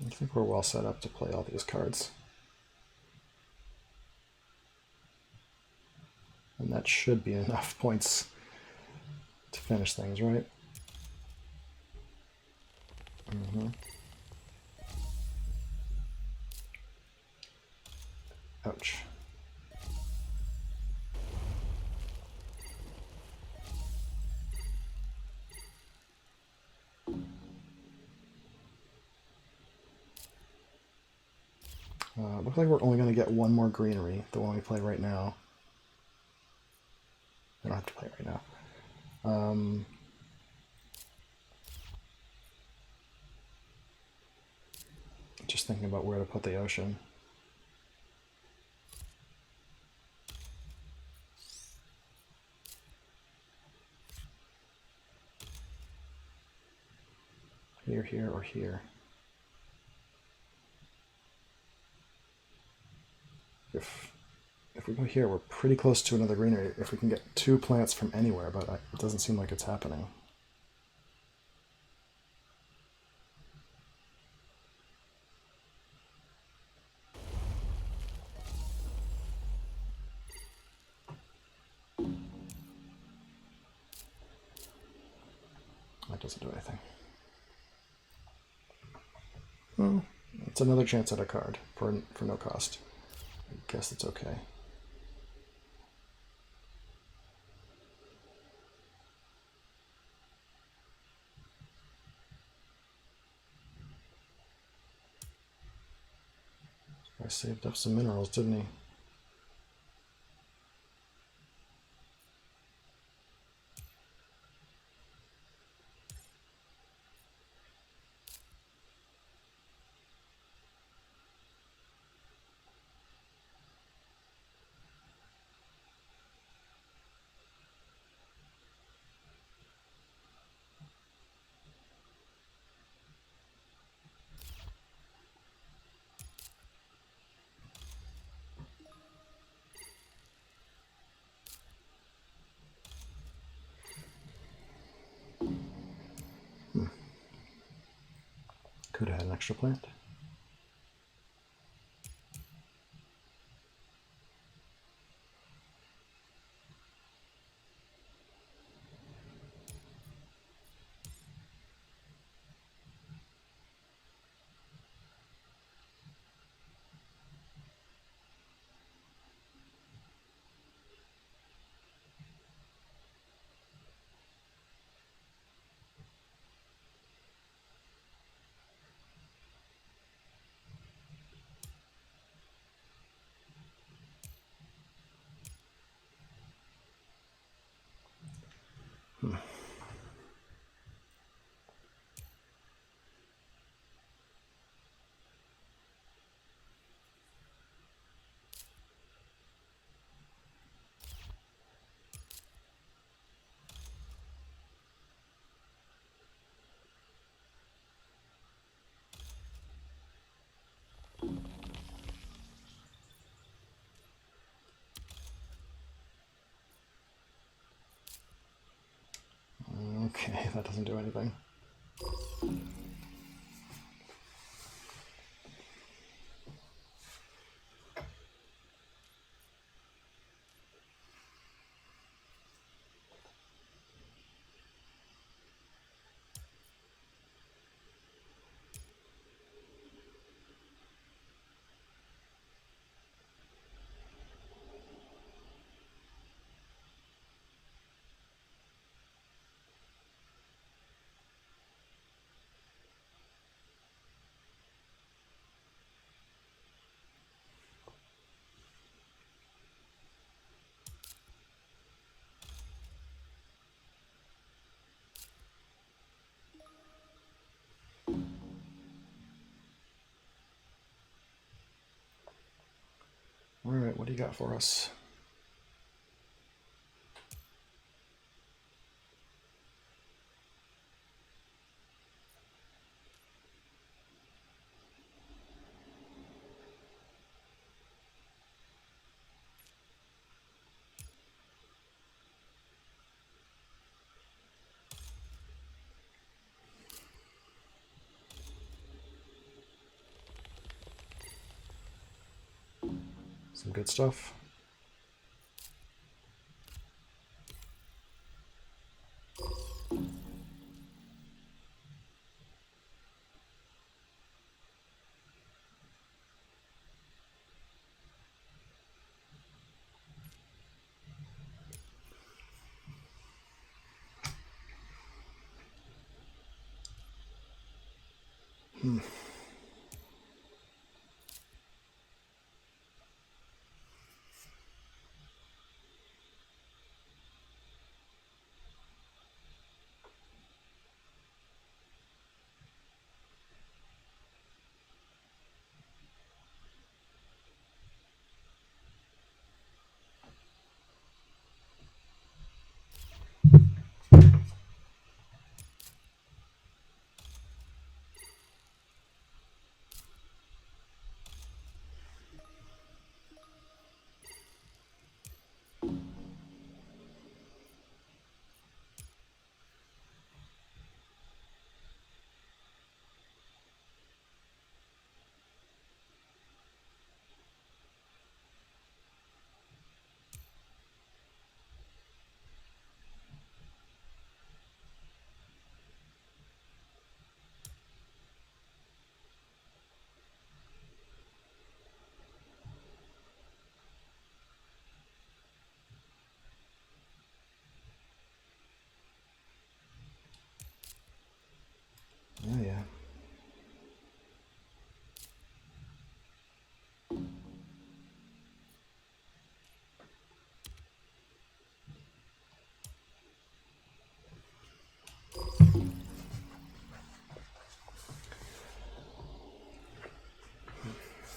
I think we're well set up to play all these cards. And that should be enough points to finish things, right? Mm-hmm. Ouch. Looks like we're only going to get one more greenery, the one we play right now. We don't have to play it right now. Just thinking about where to put the ocean. Here, here, or here. If we go here, we're pretty close to another greenery. If we can get 2 plants from anywhere, but it doesn't seem like it's happening. That doesn't do anything. Well, it's another chance at a card for no cost. I guess it's okay. I saved up some minerals, didn't he? Could have had an extra plant. Okay, that doesn't do anything. All right, what do you got for us? Some good stuff.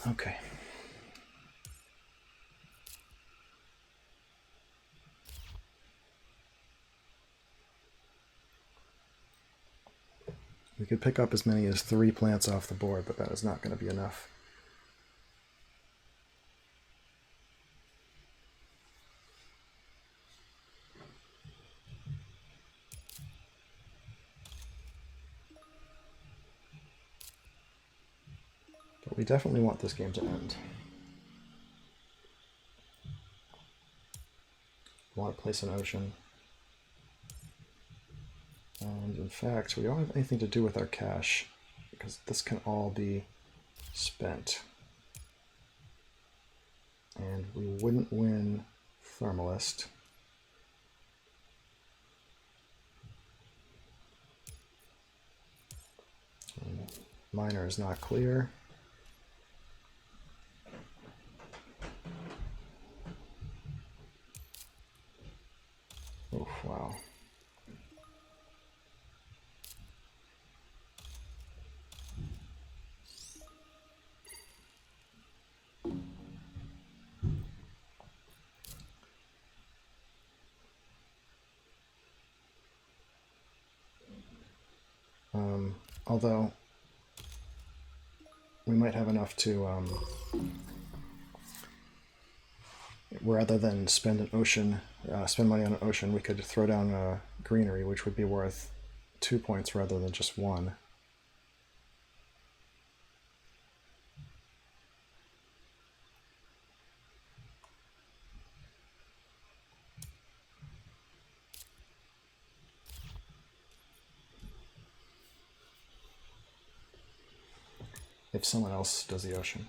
Okay. We could pick up as many as 3 plants off the board, but that is not going to be enough. But we definitely want this game to end. We want to place an ocean. And in fact, we don't have anything to do with our cash, because this can all be spent. And we wouldn't win Thermalist. And Miner is not clear. Oh, wow. Although we might have enough to, rather than spend an ocean, spend money on an ocean, we could throw down a greenery, which would be worth 2 points rather than just 1. If someone else does the ocean.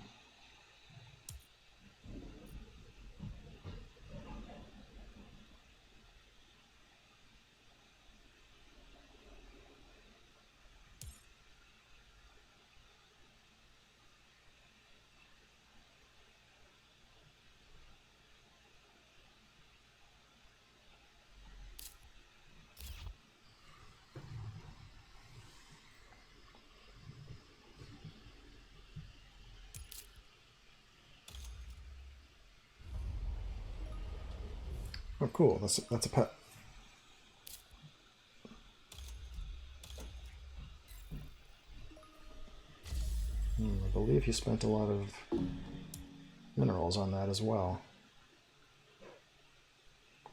Oh, cool. That's a pet. I believe he spent a lot of minerals on that as well.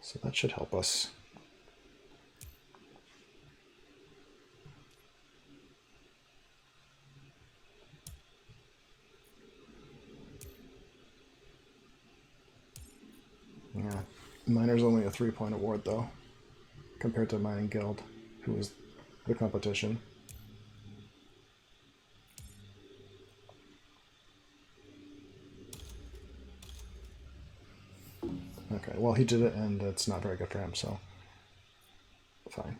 So that should help us. Yeah, Miner's only a 3-point award though, compared to Mining Guild, who is the competition. Okay, well he did it and it's not very good for him, so fine.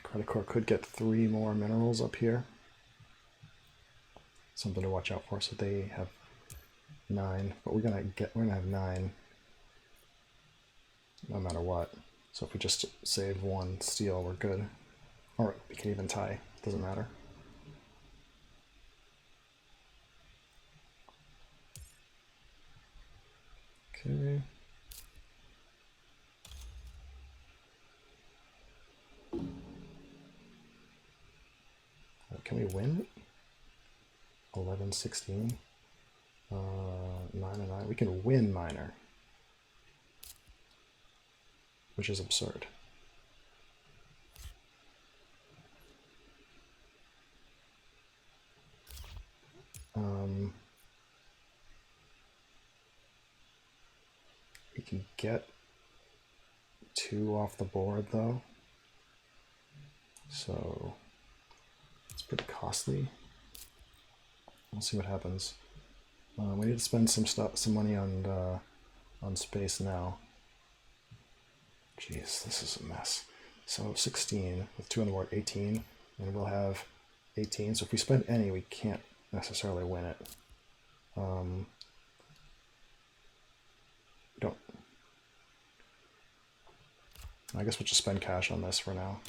Credit Core could get 3 more minerals up here. Something to watch out for. So they have 9, but we're gonna have 9 no matter what. So if we just save 1 steel, we're good. Or we can even tie. Doesn't matter. Okay. Can we win? 11, 16, 9 and 9. We can win Miner, which is absurd. We can get 2 off the board though, so let's pretty costly. We'll see what happens. We need to spend some money on space now. Jeez, this is a mess. So 16 with 2 on the board, 18, and we'll have 18. So if we spend any, we can't necessarily win it. Don't. I guess we'll just spend cash on this for now.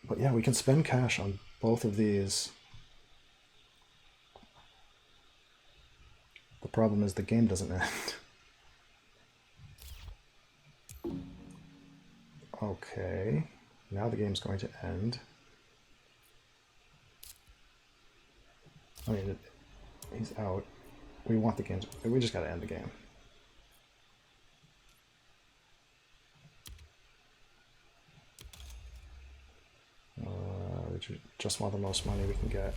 But yeah, we can spend cash on both of these. The problem is the game doesn't end. Okay, now the game's going to end. I mean, he's out. We want the game to, we just gotta end the game. We just want the most money we can get.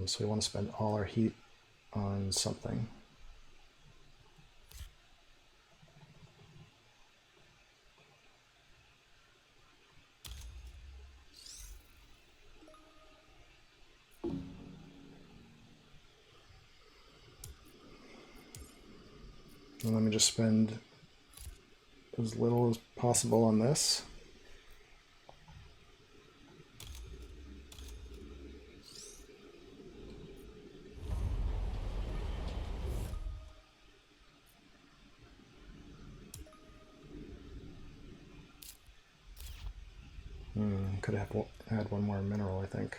So we want to spend all our heat on something. And let me just spend as little as possible on this. Could have had one more mineral, I think.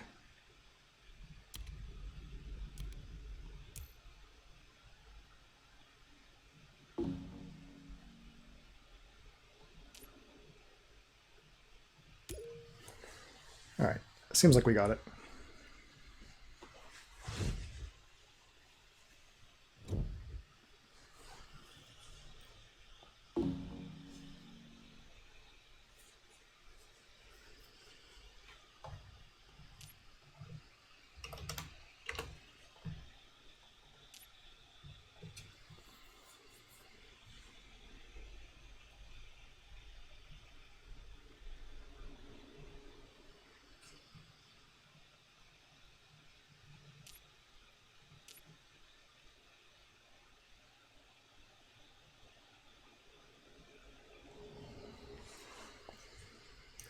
All right, seems like we got it.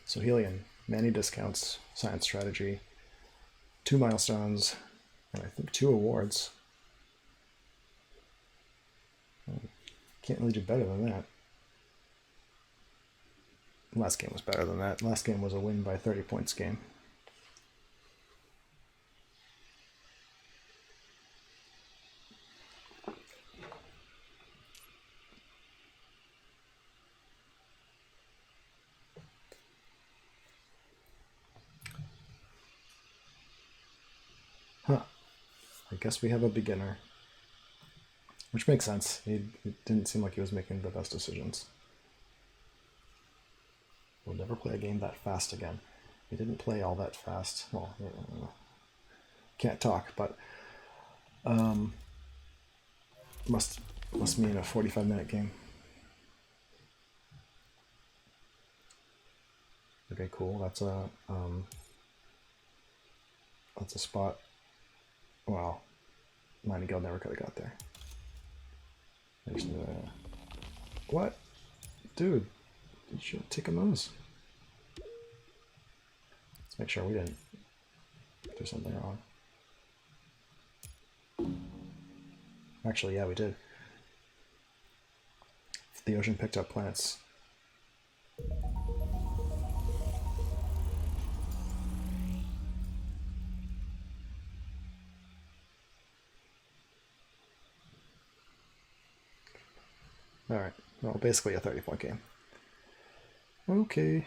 So Helion, many discounts, science strategy, 2 milestones, and I think 2 awards. Can't really do better than that. Last game was better than that. Last game was a win by 30 points game. Huh. I guess we have a beginner. Which makes sense. It didn't seem like he was making the best decisions. We'll never play a game that fast again. We didn't play all that fast. Well, can't talk, but must mean a 45-minute game. Okay, cool. That's a spot. Wow, Nightingale never could have got there. What? Dude, you should take a nose. Let's make sure we didn't do something wrong. Actually, yeah, we did. The ocean picked up plants. All right, well, basically a 30-point game. Okay.